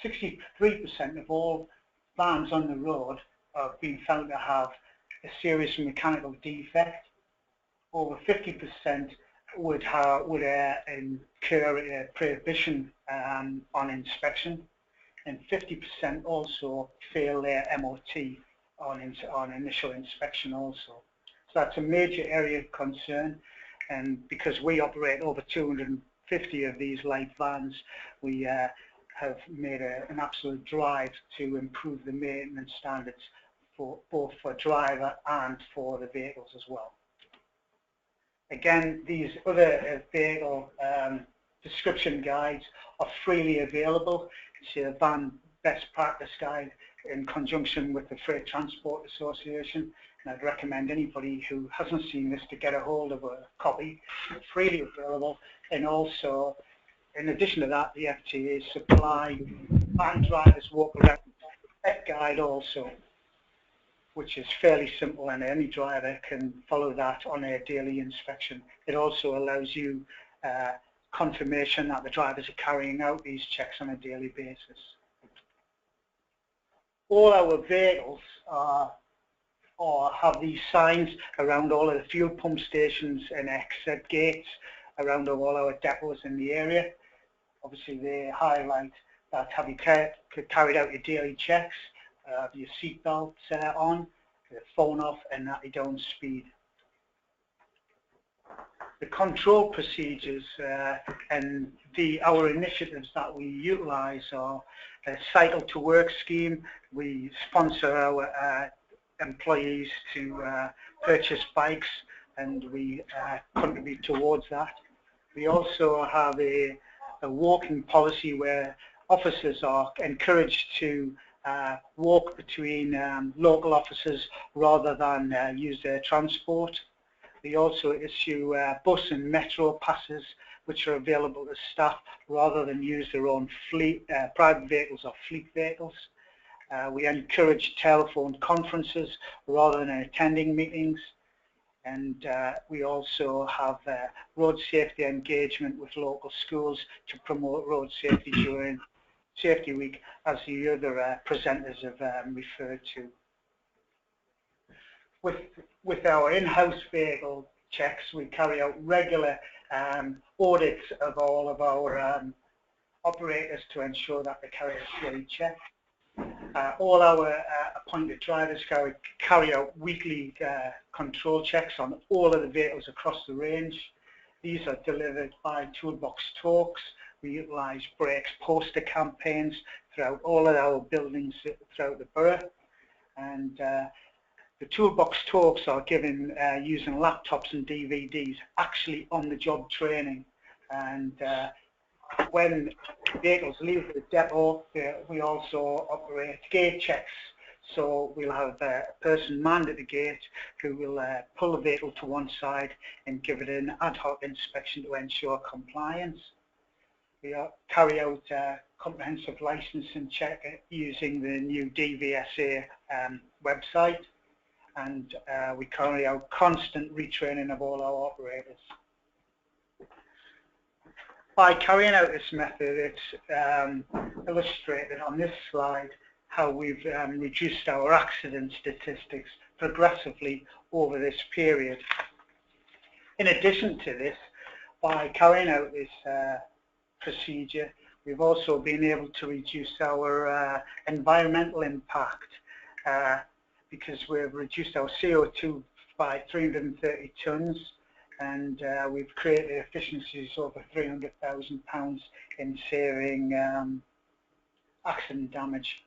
63% of all vans on the road are being found to have a serious mechanical defect. Over 50% would incur a prohibition on inspection, and 50% also fail their MOT on initial inspection also. So that's a major area of concern, and because we operate over 250 of these light vans, we have made an absolute drive to improve the maintenance standards for both for driver and for the vehicles as well. Again, these other vehicle description guides are freely available. It's a van best practice guide in conjunction with the Freight Transport Association, and I'd recommend anybody who hasn't seen this to get a hold of a copy. It's freely available, and also in addition to that, the FTA supply van drivers walk around that guide also, which is fairly simple, and any driver can follow that on their daily inspection. It also allows you confirmation that the drivers are carrying out these checks on a daily basis. All our vehicles have these signs around all of the fuel pump stations and exit gates around all our depots in the area. Obviously, they highlight that have you carried out your daily checks, your seat belts on, the phone off, and that you don't speed. The control procedures and our initiatives that we utilise are a cycle to work scheme. We sponsor our employees to purchase bikes, and we contribute towards that. We also have a walking policy where officers are encouraged to walk between local offices rather than use their transport. We also issue bus and metro passes, which are available to staff rather than use their own fleet, private vehicles or fleet vehicles. We encourage telephone conferences rather than attending meetings, and we also have road safety engagement with local schools to promote road safety during Safety Week, as the other presenters have referred to. With our in-house vehicle checks, we carry out regular audits of all of our operators to ensure that they carry a daily check. All our appointed drivers carry out weekly control checks on all of the vehicles across the range. These are delivered by Toolbox Talks. We utilise brakes poster campaigns throughout all of our buildings throughout the borough, and the Toolbox Talks are given using laptops and DVDs, actually on-the-job training. And when vehicles leave the depot, we also operate gate checks. So we'll have a person manned at the gate who will pull the vehicle to one side and give it an ad hoc inspection to ensure compliance. We carry out comprehensive licensing check using the new DVSA website, and we carry out constant retraining of all our operators. By carrying out this method, it's illustrated on this slide how we've reduced our accident statistics progressively over this period. In addition to this, by carrying out this procedure, we've also been able to reduce our environmental impact. because we've reduced our CO2 by 330 tonnes, and we've created efficiencies over £300,000 in saving accident damage.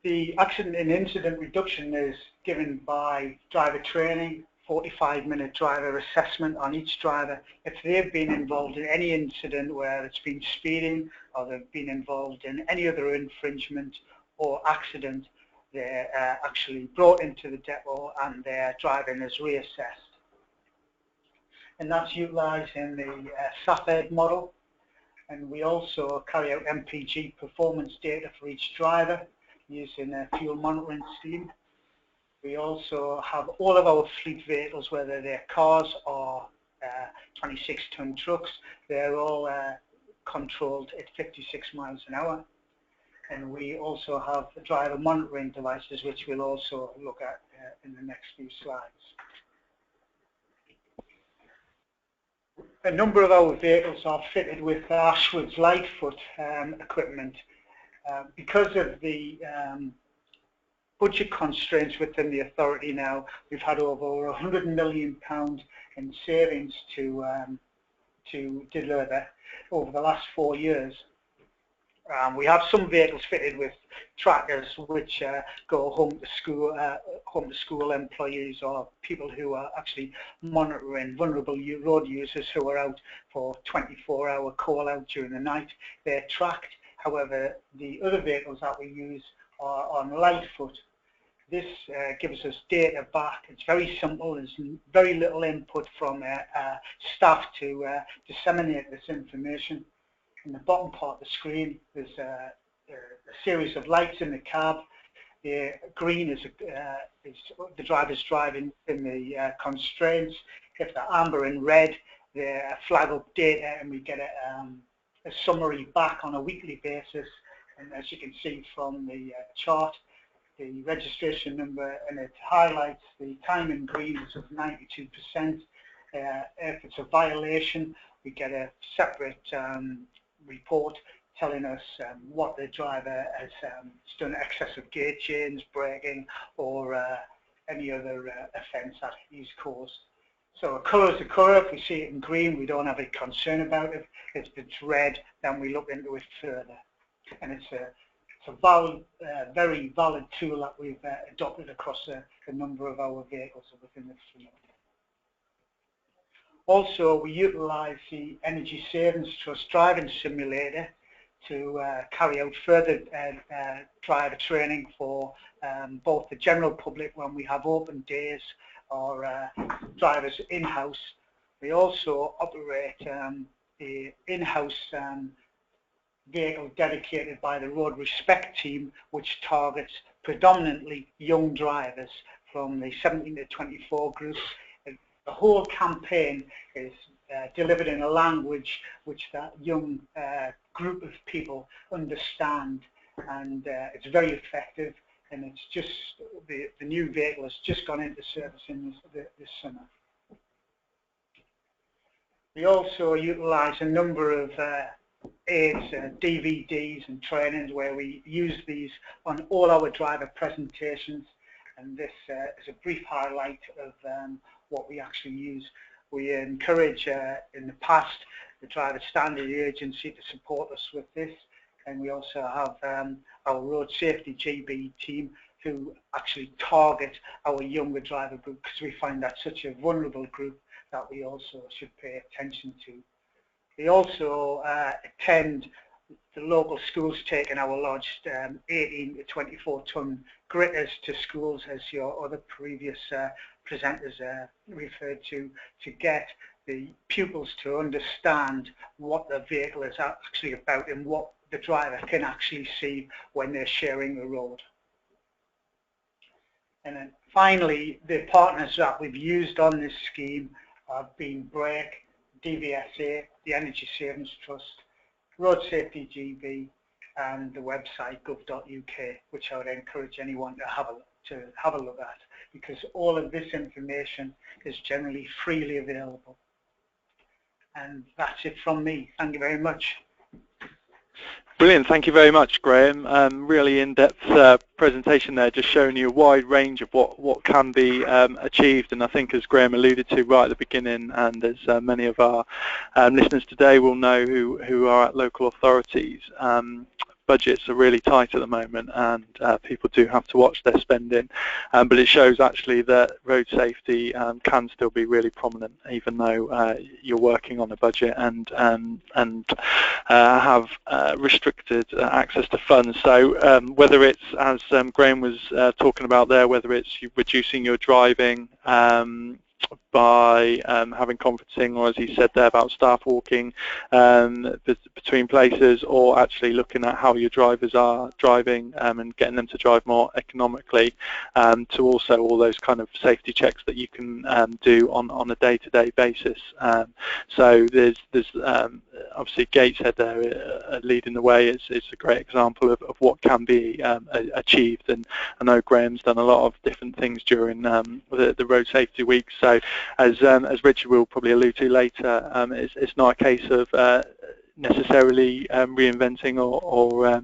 The accident and incident reduction is given by driver training, 45-minute driver assessment on each driver. If they've been involved in any incident where it's been speeding or they've been involved in any other infringement or accident, they're actually brought into the depot and their driving is reassessed. And that's utilised in the SAFED model. And we also carry out MPG performance data for each driver using a fuel monitoring scheme. We also have all of our fleet vehicles, whether they're cars or 26-ton trucks, they're all controlled at 56 miles an hour. And we also have the driver monitoring devices, which we'll also look at in the next few slides. A number of our vehicles are fitted with Ashwood's Lightfoot equipment. Because of the budget constraints within the authority now, we've had over £100 million in savings to deliver over the last 4 years. We have some vehicles fitted with trackers which go home to school employees or people who are actually monitoring vulnerable road users who are out for 24-hour call out during the night. They're tracked. However, the other vehicles that we use are on Lightfoot. This gives us data back. It's very simple. There's very little input from staff to disseminate this information. In the bottom part of the screen, there's a series of lights in the cab. The green is the driver's driving in the constraints. If they're amber and red, they flag up data, and we get a summary back on a weekly basis. And as you can see from the chart, the registration number, and it highlights the time in green is of 92%. If it's a violation, we get a separate report telling us what the driver has done, excessive gear change, braking, or any other offence that he's caused. So a colour is a colour. If we see it in green, we don't have a concern about it. If it's red, then we look into it further. And it's a very valid tool that we've adopted across a number of our vehicles within the fleet. Also, we utilise the Energy Savings Trust driving simulator to carry out further driver training for both the general public when we have open days or drivers in-house. We also operate the in-house vehicle dedicated by the Road Respect team, which targets predominantly young drivers from the 17 to 24 group. The whole campaign is delivered in a language which that young group of people understand, and it's very effective, and it's just the new vehicle has just gone into service in this summer. We also utilise a number of aids, DVDs and trainings where we use these on all our driver presentations, and this is a brief highlight of what we actually use. We encourage in the past the Driver Standard Agency to support us with this, and we also have our Road Safety GB team who actually target our younger driver group, because we find that such a vulnerable group that we also should pay attention to. We also attend the local schools, taking our large 18 to 24 ton gritters to schools, as your other previous presenters referred to get the pupils to understand what the vehicle is actually about and what the driver can actually see when they're sharing the road. And then finally, the partners that we've used on this scheme have been Brake, DVSA, the Energy Savings Trust, Road Safety GB, and the website gov.uk, which I would encourage anyone to have a look at, because all of this information is generally freely available. And that's it from me. Thank you very much. Brilliant, thank you very much, Graham. Really in-depth presentation there, just showing you a wide range of what can be achieved, and I think, as Graham alluded to right at the beginning, and as many of our listeners today will know who are at local authorities, budgets are really tight at the moment, and people do have to watch their spending, but it shows actually that road safety can still be really prominent, even though you're working on a budget and have restricted access to funds. So whether it's, as Graham was talking about there, whether it's reducing your driving by having conferencing, or as he said there about staff walking between places, or actually looking at how your drivers are driving and getting them to drive more economically, to also all those kind of safety checks that you can do on a day-to-day basis. So there's obviously Gateshead there leading the way is a great example of what can be achieved, and I know Graham's done a lot of different things during the Road Safety Week. So as Richard will probably allude to later, it's not a case of necessarily reinventing or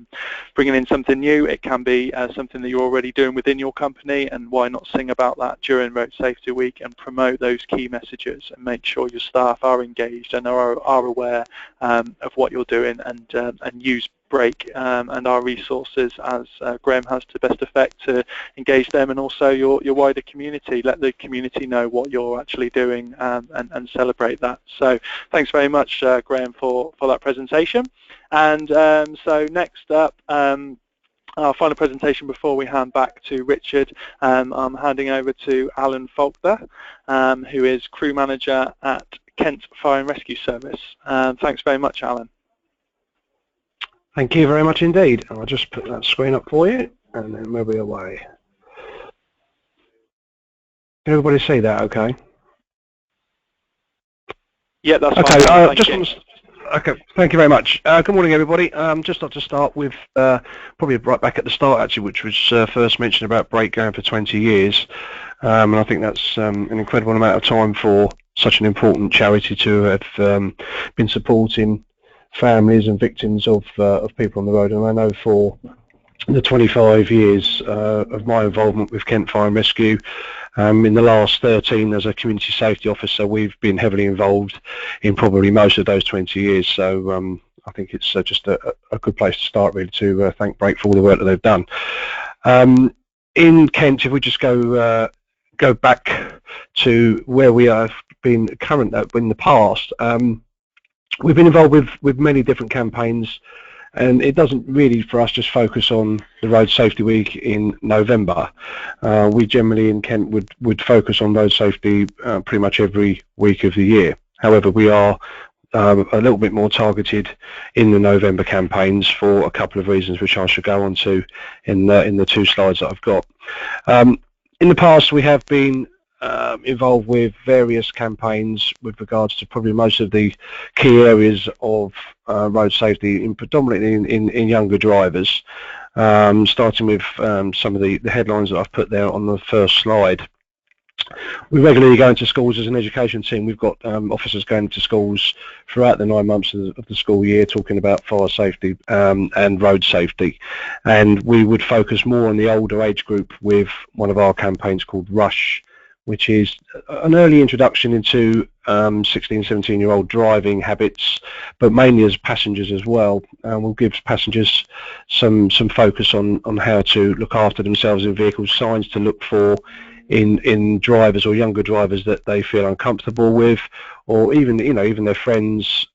bringing in something new. It can be something that you're already doing within your company, and why not sing about that during Road Safety Week and promote those key messages and make sure your staff are engaged and are aware of what you're doing, and use Brake and our resources, as Graham has, to best effect to engage them, and also your wider community. Let the community know what you're actually doing, and celebrate that. So thanks very much, Graham, for that presentation. And so next up, our final presentation before we hand back to Richard, I'm handing over to Alan Faulkner, who is crew manager at Kent Fire and Rescue Service. Thanks very much, Alan. Thank you very much indeed. I'll just put that screen up for you, and then we'll be away. Can everybody see that okay? Yeah, that's okay, fine. Thank you. Okay, thank you very much. Good morning, everybody. Just like to start with, probably right back at the start, actually, which was first mentioned about Brake going for 20 years. And I think that's an incredible amount of time for such an important charity to have been supporting families and victims of people on the road. And I know for the 25 years of my involvement with Kent Fire and Rescue, in the last 13 as a community safety officer, we've been heavily involved in probably most of those 20 years. So I think it's just a good place to start, really, to thank Brake for all the work that they've done. In Kent, if we just go back to where we have been current in the past, we've been involved with many different campaigns, and it doesn't really for us just focus on the Road Safety Week in November. We generally in Kent would focus on road safety pretty much every week of the year. However, we are a little bit more targeted in the November campaigns for a couple of reasons, which I shall go on to in the two slides that I've got. In the past, we have been involved with various campaigns with regards to probably most of the key areas of road safety, predominantly in younger drivers, starting with some of the headlines that I've put there on the first slide. We regularly go into schools as an education team. We've got officers going to schools throughout the 9 months of the school year talking about fire safety and road safety, and we would focus more on the older age group with one of our campaigns called Rush, which is an early introduction into 16, 17-year-old driving habits, but mainly as passengers as well. We'll give passengers some focus on how to look after themselves in vehicles, signs to look for in drivers or younger drivers that they feel uncomfortable with, or even their friends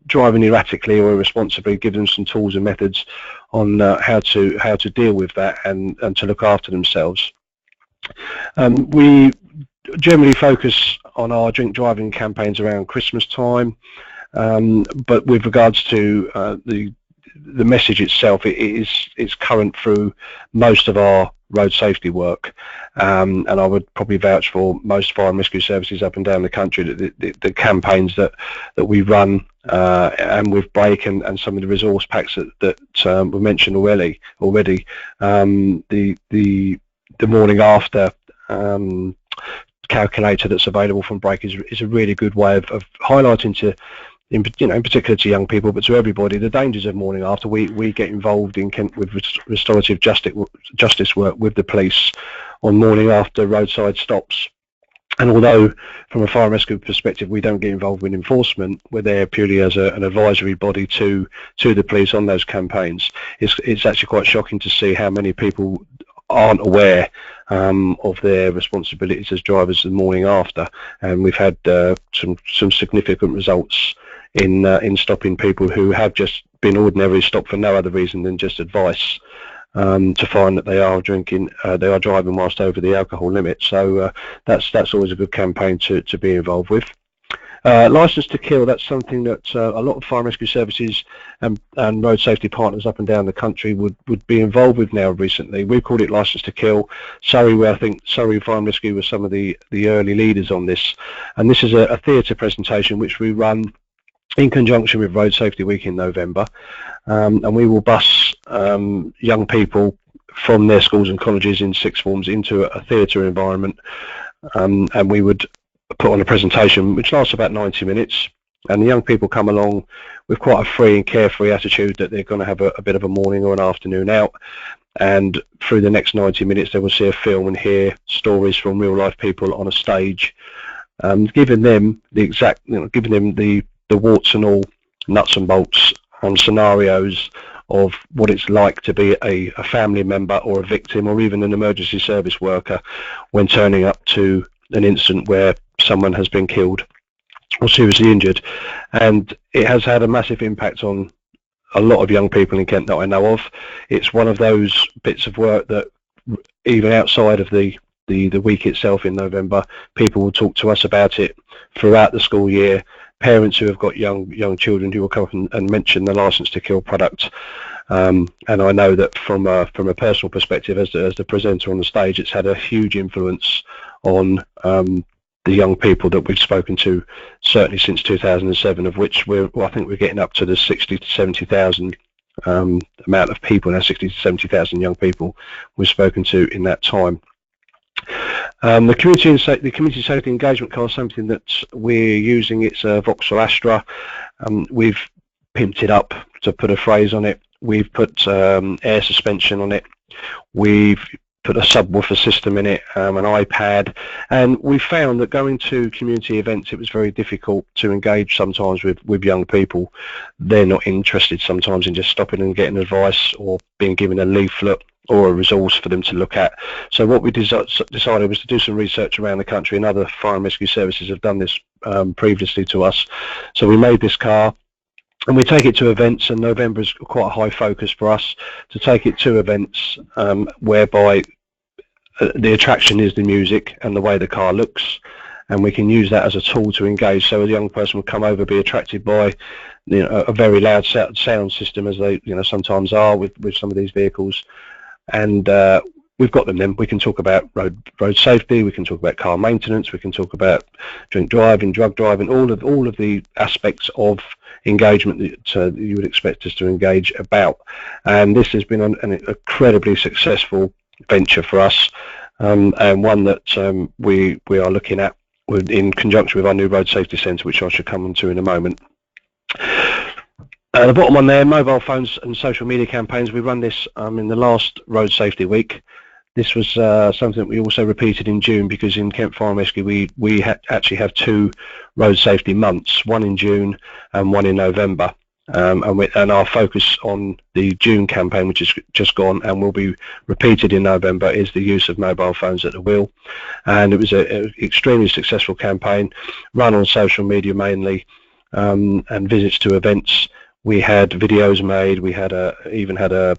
driving erratically or irresponsibly. Give them some tools and methods on how to deal with that and to look after themselves. We generally focus on our drink driving campaigns around Christmas time, but with regards to the message itself, it's current through most of our road safety work, and I would probably vouch for most fire and rescue services up and down the country that the campaigns that we run, and with Brake and some of the resource packs that were mentioned already, the morning after calculator that's available from Brake is a really good way of highlighting in particular to young people, but to everybody, the dangers of morning after. We get involved in Kent with restorative justice work with the police on morning after roadside stops. And although from a fire and rescue perspective we don't get involved with enforcement, we're there purely as an advisory body to the police on those campaigns. It's actually quite shocking to see how many people aren't aware of their responsibilities as drivers the morning after, and we've had some significant results in stopping people who have just been ordinarily stopped for no other reason than just advice, to find that they are driving whilst over the alcohol limit. So that's always a good campaign to be involved with. Licence to Kill, that's something that a lot of fire and rescue services and road safety partners up and down the country would be involved with now recently. We've called it Licence to Kill. I think Surrey Fire and Rescue was some of the early leaders on this. And this is a theatre presentation which we run in conjunction with Road Safety Week in November. And we will bus young people from their schools and colleges in sixth forms into a theatre environment, and we would put on a presentation which lasts about 90 minutes, and the young people come along with quite a free and carefree attitude that they're going to have a bit of a morning or an afternoon out, and through the next 90 minutes they will see a film and hear stories from real life people on a stage, giving them the warts and all, nuts and bolts scenarios of what it's like to be a family member or a victim or even an emergency service worker when turning up to an incident where someone has been killed or seriously injured. And it has had a massive impact on a lot of young people in Kent that I know of. It's one of those bits of work that even outside of the week itself in November, people will talk to us about it throughout the school year. Parents who have got young children who will come up and mention the Licence to Kill product, and I know that from a personal perspective, as the presenter on the stage, it's had a huge influence on the young people that we've spoken to, certainly since 2007, of which I think we're getting up to the 60 to 70,000 amount of people now, 60 to 70,000 young people we've spoken to in that time. The community safety engagement car is something that we're using. It's a Vauxhall Astra. We've pimped it up, to put a phrase on it. We've put air suspension on it. We've put a subwoofer system in it, an iPad, and we found that going to community events, it was very difficult to engage sometimes with young people. They're not interested sometimes in just stopping and getting advice or being given a leaflet or a resource for them to look at. So what we decided was to do some research around the country, and other fire and rescue services have done this previously to us. So we made this car, and we take it to events, and November is quite a high focus for us to take it to events whereby the attraction is the music and the way the car looks, and we can use that as a tool to engage. So a young person will come over, be attracted by a very loud sound system, as they sometimes are with some of these vehicles. And we've got them then. We can talk about road safety, we can talk about car maintenance, we can talk about drink driving, drug driving, all of the aspects of engagement that you would expect us to engage about. And this has been an incredibly successful venture for us, and one that we are looking at in conjunction with our new road safety centre, which I should come on to in a moment. The bottom one there, mobile phones and social media campaigns. We run this in the last Road Safety Week. This was something that we also repeated in June, because in Kent Fire and Rescue we actually have 2 road safety months, one in June and one in November. And our focus on the June campaign, which is just gone and will be repeated in November, is the use of mobile phones at the wheel. And it was an extremely successful campaign, run on social media mainly, and visits to events. We had videos made. We had even had a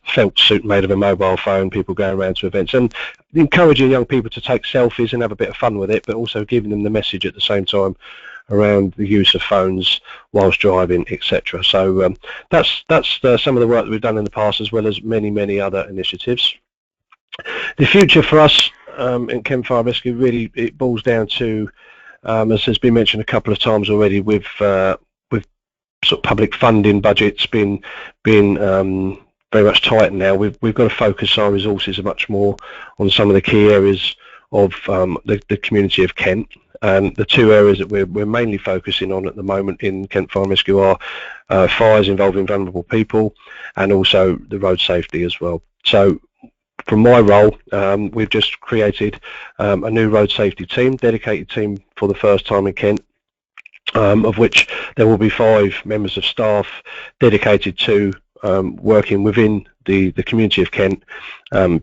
felt suit made of a mobile phone, people going around to events, and encouraging young people to take selfies and have a bit of fun with it, but also giving them the message at the same time around the use of phones whilst driving, etc. So that's some of the work that we've done in the past, as well as many other initiatives. The future for us in Kent Fire Rescue, really it boils down to, as has been mentioned a couple of times already, with sort of public funding budgets being very much tightened now. We've got to focus our resources much more on some of the key areas of the community of Kent, And the two areas that we're mainly focusing on at the moment in Kent Fire and Rescue are fires involving vulnerable people and also the road safety as well. So from my role, we've just created a new road safety team, dedicated team for the first time in Kent, of which there will be 5 members of staff dedicated to working within the community of Kent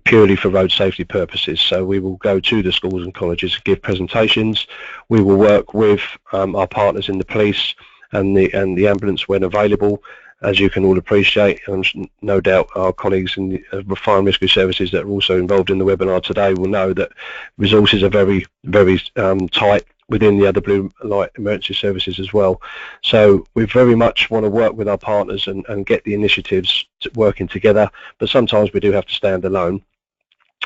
purely for road safety purposes. So we will go to the schools and colleges and give presentations. We will work with our partners in the police and the ambulance when available. As you can all appreciate, and no doubt our colleagues in the fire and rescue services that are also involved in the webinar today will know that resources are very, very tight within the other blue light emergency services as well. So we very much want to work with our partners and get the initiatives working together, but sometimes we do have to stand alone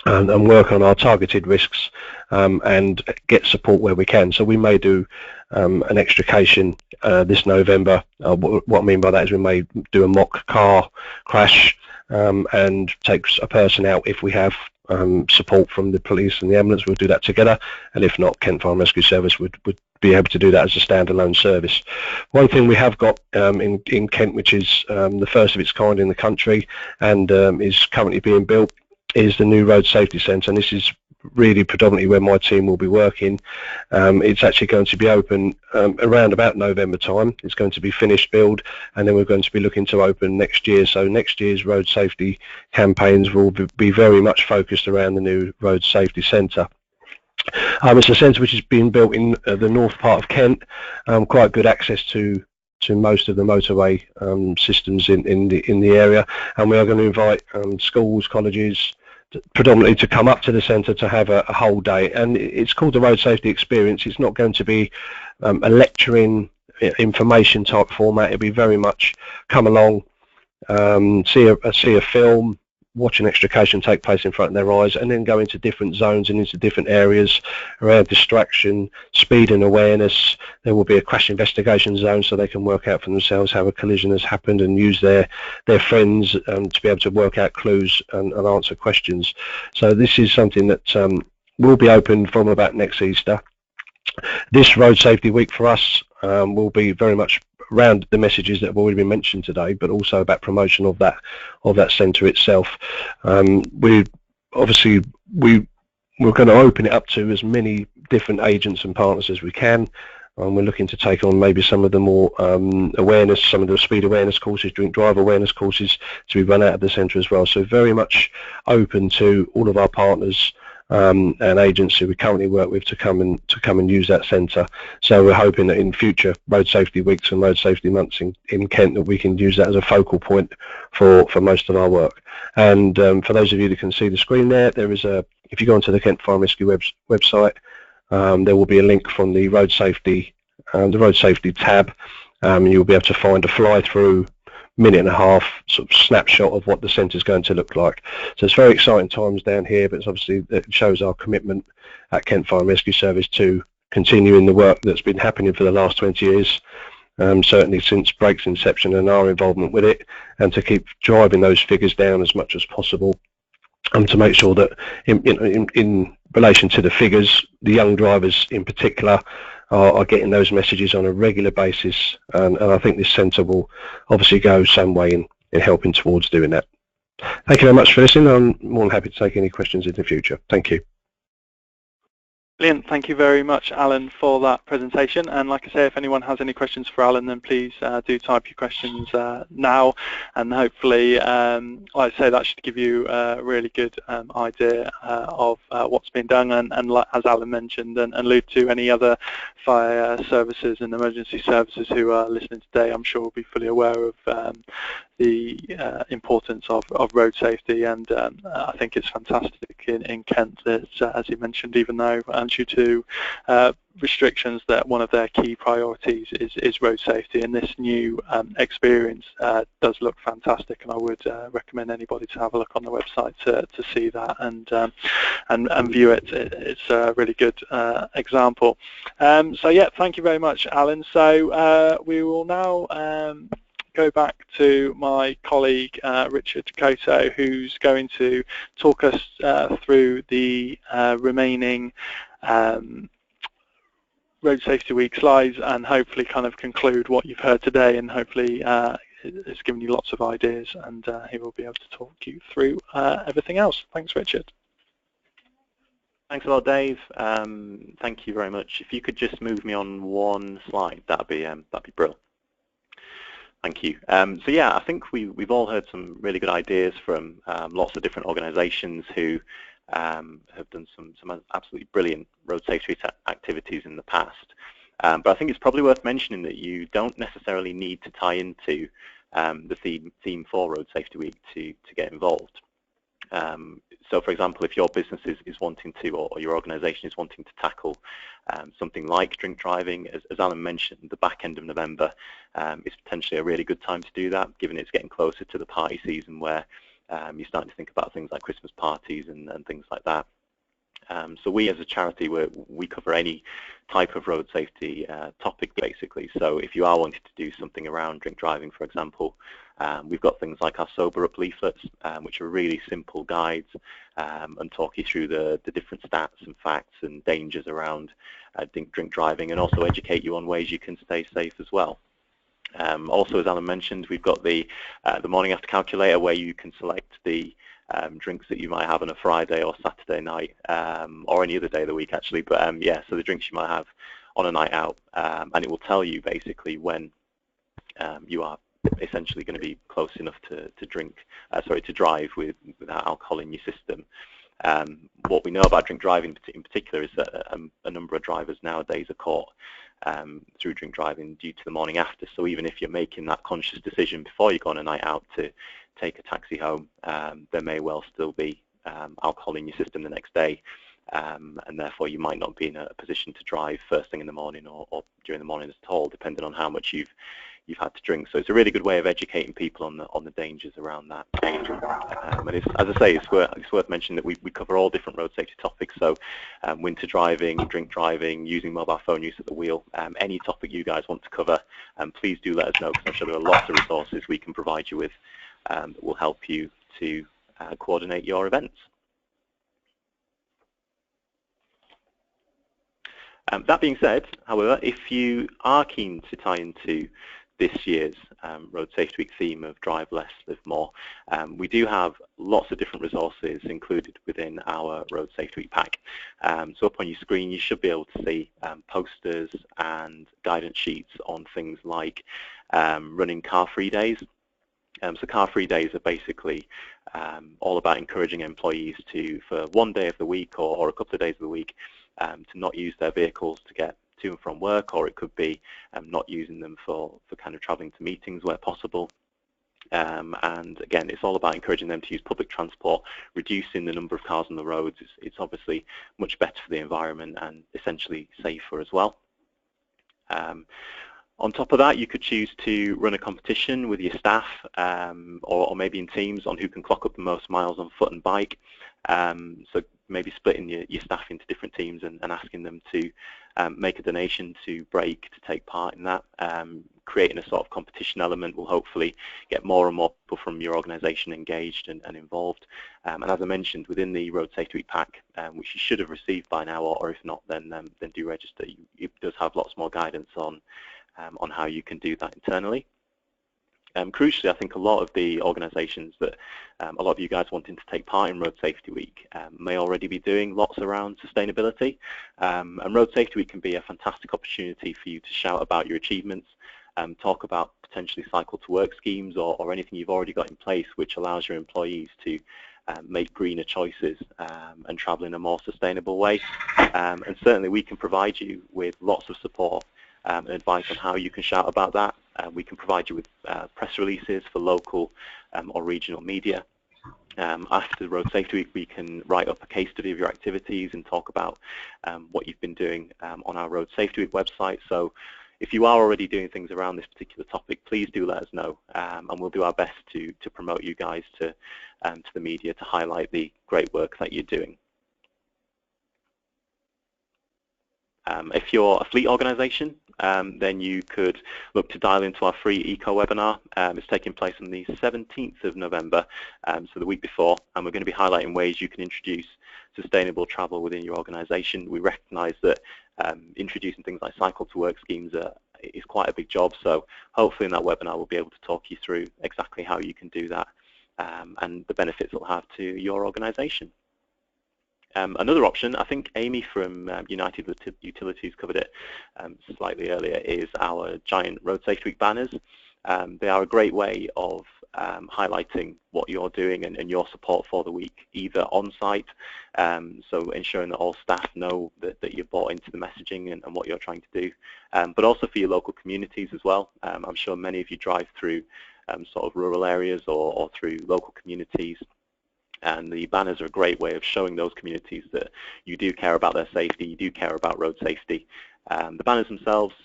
and work on our targeted risks and get support where we can. So we may do an extrication this November. What I mean by that is we may do a mock car crash and take a person out. If we have support from the police and the ambulance, we'll do that together, and if not, Kent Fire and Rescue Service would be able to do that as a standalone service. One thing we have got in Kent, which is the first of its kind in the country and is currently being built, is the new Road Safety Centre, and this is really predominantly where my team will be working. It's actually going to be open around about November time. It's going to be finished build, and then we're going to be looking to open next year. So next year's road safety campaigns will be very much focused around the new Road Safety Centre. It's a centre which is being built in the north part of Kent, quite good access to most of the motorway systems in the area, and we are going to invite schools, colleges, predominantly to come up to the centre to have a whole day. And it's called the Road Safety Experience. It's not going to be a lecturing information type format. It'll be very much come along, see a film, watch an extrication take place in front of their eyes, and then go into different zones and into different areas around distraction, speed and awareness. There will be a crash investigation zone so they can work out for themselves how a collision has happened and use their friends to be able to work out clues and answer questions. So this is something that will be open from about next Easter. This Road Safety Week for us will be very much around the messages that have already been mentioned today, but also about promotion of that centre itself. We're going to open it up to as many different agents and partners as we can. We're looking to take on maybe some of the more awareness, some of the speed awareness courses, drink drive awareness courses to be run out of the centre as well. So very much open to all of our partners and agents who we currently work with to come and use that centre. So we're hoping that in future Road Safety Weeks and Road Safety Months in Kent that we can use that as a focal point for most of our work. And for those of you that can see the screen there is if you go onto the Kent Fire and Rescue website, there will be a link from the Road Safety tab. You'll be able to find a fly-through minute-and-a-half sort of snapshot of what the centre is going to look like. So it's very exciting times down here, but it's obviously it shows our commitment at Kent Fire and Rescue Service to continuing the work that's been happening for the last 20 years, certainly since Brake's inception and our involvement with it, and to keep driving those figures down as much as possible, and to make sure that in relation to the figures, the young drivers in particular are getting those messages on a regular basis, and I think this centre will obviously go some way in helping towards doing that. Thank you very much for listening. I'm more than happy to take any questions in the future. Thank you. Brilliant. Thank you very much, Alan, for that presentation. And like I say, if anyone has any questions for Alan, then please do type your questions now. And hopefully, like I say, that should give you a really good idea of what's been done. And as Alan mentioned, and allude to any other fire services and emergency services who are listening today, I'm sure will be fully aware of the importance of road safety. And I think it's fantastic in Kent that, as you mentioned, even though due to restrictions, that one of their key priorities is road safety, and this new experience does look fantastic, and I would recommend anybody to have a look on the website to see that and view it. It's a really good example. So yeah, thank you very much, Alan. So we will now go back to my colleague Richard Koto, who's going to talk us through the remaining Road Safety Week slides and hopefully kind of conclude what you've heard today, and hopefully it's given you lots of ideas, and he will be able to talk you through everything else. Thanks, Richard. Thanks a lot, Dave. Thank you very much. If you could just move me on one slide, that'd be brilliant. Thank you. So yeah, I think we've all heard some really good ideas from lots of different organisations who have done some absolutely brilliant road safety activities in the past. But I think it's probably worth mentioning that you don't necessarily need to tie into the theme for Road Safety Week to get involved. So for example, if your business is wanting to, or your organisation is wanting to tackle something like drink driving, as Alan mentioned, the back end of November is potentially a really good time to do that, given it's getting closer to the party season where you're starting to think about things like Christmas parties and things like that. So we as a charity, we cover any type of road safety topic basically. So if you are wanting to do something around drink driving, for example, we've got things like our Sober Up leaflets, which are really simple guides and talk you through the different stats and facts and dangers around drink driving, and also educate you on ways you can stay safe as well. Also, as Alan mentioned, we've got the morning after calculator, where you can select the drinks that you might have on a Friday or Saturday night, or any other day of the week actually, but yeah, so the drinks you might have on a night out, and it will tell you basically when you are essentially going to be close enough to drive without alcohol in your system. What we know about drink driving in particular is that a number of drivers nowadays are caught through drink driving due to the morning after. So even if you're making that conscious decision before you go on a night out to take a taxi home, there may well still be alcohol in your system the next day, and therefore you might not be in a position to drive first thing in the morning or during the morning at all, depending on how much you've had to drink. So it's a really good way of educating people on the dangers around that. And it's, as I say, it's worth mentioning that we cover all different road safety topics. So winter driving, drink driving, using mobile phone use at the wheel, any topic you guys want to cover, please do let us know, because I'm sure there are lots of resources we can provide you with that will help you to coordinate your events. That being said, however, if you are keen to tie into this year's Road Safety Week theme of Drive Less, Live More, we do have lots of different resources included within our Road Safety Week pack. So up on your screen you should be able to see posters and guidance sheets on things like running car-free days. So car-free days are basically all about encouraging employees to, for one day of the week or a couple of days of the week, to not use their vehicles to get to and from work, or it could be not using them for kind of travelling to meetings where possible. And again, it's all about encouraging them to use public transport, reducing the number of cars on the roads. It's obviously much better for the environment and essentially safer as well. On top of that, you could choose to run a competition with your staff, or maybe in teams, on who can clock up the most miles on foot and bike. So maybe splitting your staff into different teams and asking them to make a donation to Break to take part in that. Creating a sort of competition element will hopefully get more and more people from your organisation engaged and involved. And as I mentioned, within the Road Safety Week pack, which you should have received by now, or if not, then do register. It does have lots more guidance on how you can do that internally. Crucially, I think a lot of the organisations that a lot of you guys wanting to take part in Road Safety Week may already be doing lots around sustainability. And Road Safety Week can be a fantastic opportunity for you to shout about your achievements, talk about potentially cycle to work schemes or anything you've already got in place which allows your employees to make greener choices and travel in a more sustainable way. And certainly we can provide you with lots of support and advice on how you can shout about that. We can provide you with press releases for local or regional media. After the Road Safety Week, we can write up a case study of your activities and talk about what you've been doing on our Road Safety Week website. So if you are already doing things around this particular topic, please do let us know, and we'll do our best to promote you guys to the media to highlight the great work that you're doing. If you're a fleet organisation, then you could look to dial into our free eco webinar. It's taking place on the 17th of November, so the week before, and we're going to be highlighting ways you can introduce sustainable travel within your organisation. We recognise that introducing things like cycle to work schemes is quite a big job, so hopefully in that webinar we'll be able to talk you through exactly how you can do that and the benefits it'll have to your organisation. Another option, I think Amy from United Utilities covered it slightly earlier, is our giant Road Safety Week banners. They are a great way of highlighting what you're doing and your support for the week, either on site, so ensuring that all staff know that you're bought into the messaging and what you're trying to do, but also for your local communities as well. I'm sure many of you drive through sort of rural areas or through local communities, and the banners are a great way of showing those communities that you do care about their safety, you do care about road safety. The banners themselves,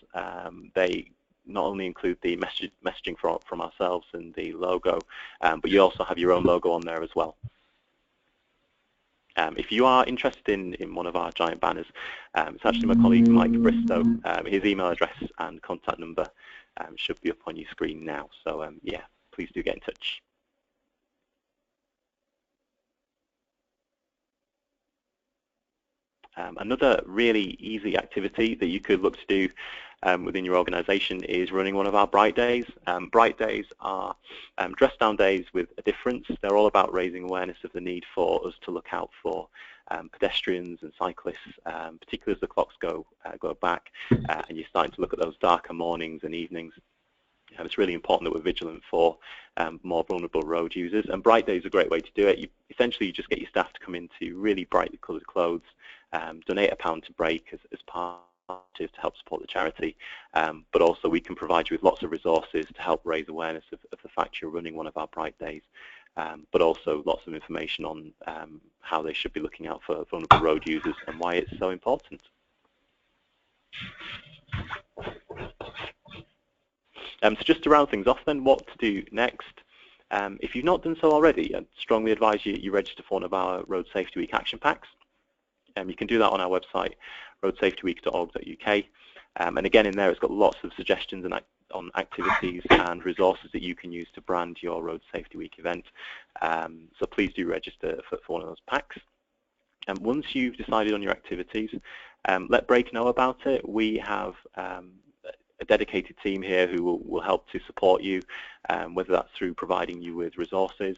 they not only include the messaging from ourselves and the logo, but you also have your own logo on there as well. If you are interested in one of our giant banners, it's actually my colleague Mike Bristow. His email address and contact number should be up on your screen now, so yeah, please do get in touch. Another really easy activity that you could look to do within your organisation is running one of our Bright Days. Bright Days are dress down days with a difference. They're all about raising awareness of the need for us to look out for pedestrians and cyclists, particularly as the clocks go back and you're starting to look at those darker mornings and evenings. It's really important that we're vigilant for more vulnerable road users, and Bright Day is a great way to do it. Essentially, you just get your staff to come into really brightly coloured clothes, donate £1 to Break as part to help support the charity, but also we can provide you with lots of resources to help raise awareness of the fact you're running one of our Bright Days, but also lots of information on how they should be looking out for vulnerable road users and why it's so important. So just to round things off then, what to do next? If you've not done so already, I'd strongly advise you register for one of our Road Safety Week action packs. You can do that on our website, roadsafetyweek.org.uk. And again, in there it's got lots of suggestions on activities and resources that you can use to brand your Road Safety Week event. So please do register for one of those packs. And once you've decided on your activities, let Break know about it. We have a dedicated team here who will help to support you, whether that's through providing you with resources,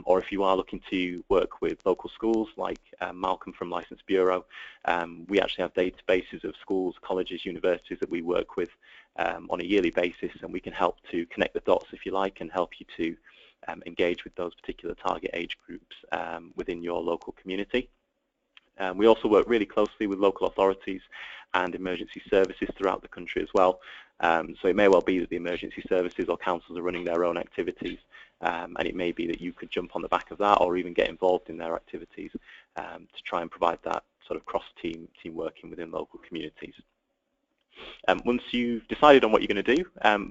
or if you are looking to work with local schools like Malcolm from Licence Bureau, we actually have databases of schools, colleges, universities that we work with on a yearly basis, and we can help to connect the dots, if you like, and help you to engage with those particular target age groups within your local community. We also work really closely with local authorities and emergency services throughout the country as well. So it may well be that the emergency services or councils are running their own activities, and it may be that you could jump on the back of that or even get involved in their activities to try and provide that sort of cross-team working within local communities. Once you've decided on what you're going to do,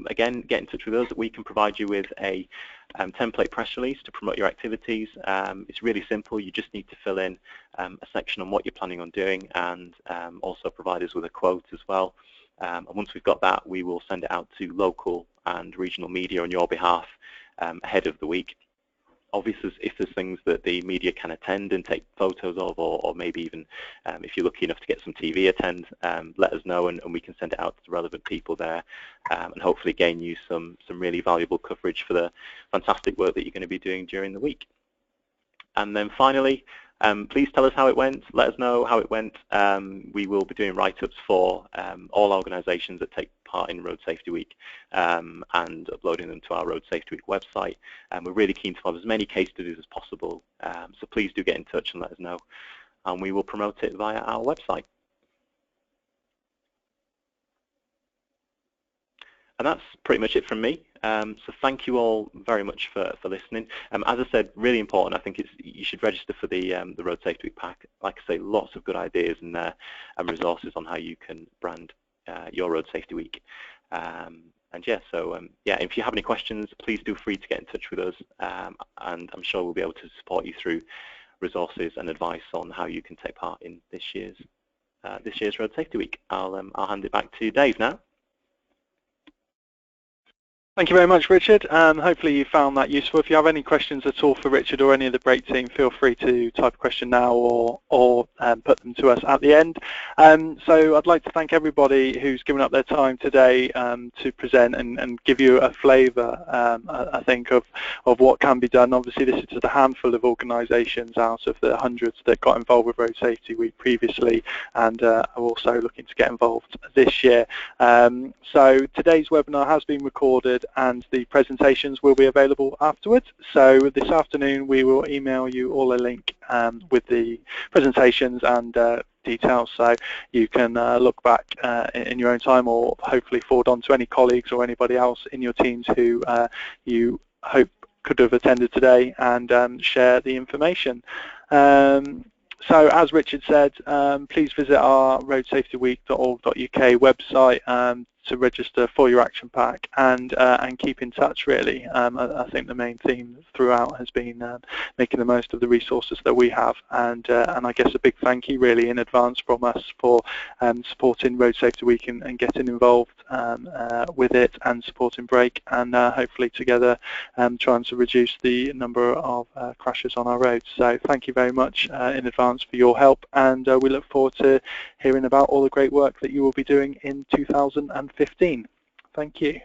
again, get in touch with us. We can provide you with a template press release to promote your activities. It's really simple. You just need to fill in a section on what you're planning on doing, and also provide us with a quote as well. And once we've got that, we will send it out to local and regional media on your behalf ahead of the week. Obviously, if there's things that the media can attend and take photos of, or maybe even if you're lucky enough to get some TV attend, let us know, and we can send it out to the relevant people there, and hopefully gain you some really valuable coverage for the fantastic work that you're going to be doing during the week. And then finally, please tell us how it went. Let us know how it went. We will be doing write-ups for all organisations that take part in Road Safety Week and uploading them to our Road Safety Week website. We're really keen to have as many case studies as possible, so please do get in touch and let us know, and we will promote it via our website. And that's pretty much it from me. So thank you all very much for listening. As I said, really important. I think you should register for the Road Safety Week pack. Like I say, lots of good ideas in there and resources on how you can brand your Road Safety Week. And yeah, so yeah, if you have any questions, please feel free to get in touch with us, and I'm sure we'll be able to support you through resources and advice on how you can take part in this year's this year's Road Safety Week. I'll hand it back to Dave now. Thank you very much, Richard. Hopefully you found that useful. If you have any questions at all for Richard or any of the Brake team, feel free to type a question now or put them to us at the end. So I'd like to thank everybody who's given up their time today to present and give you a flavour, I think, of what can be done. Obviously, this is just a handful of organisations out of the hundreds that got involved with Road Safety Week previously and are also looking to get involved this year. So today's webinar has been recorded and the presentations will be available afterwards. So this afternoon we will email you all a link with the presentations and details, so you can look back in your own time or hopefully forward on to any colleagues or anybody else in your teams who you hope could have attended today and share the information. So as Richard said, please visit our roadsafetyweek.org.uk website to register for your action pack and keep in touch, really. I think the main theme throughout has been making the most of the resources that we have, and I guess a big thank you really in advance from us for supporting Road Safety Week and getting involved with it and supporting Brake, and hopefully together trying to reduce the number of crashes on our roads. So thank you very much in advance for your help, and we look forward to hearing about all the great work that you will be doing in 2015. Thank you.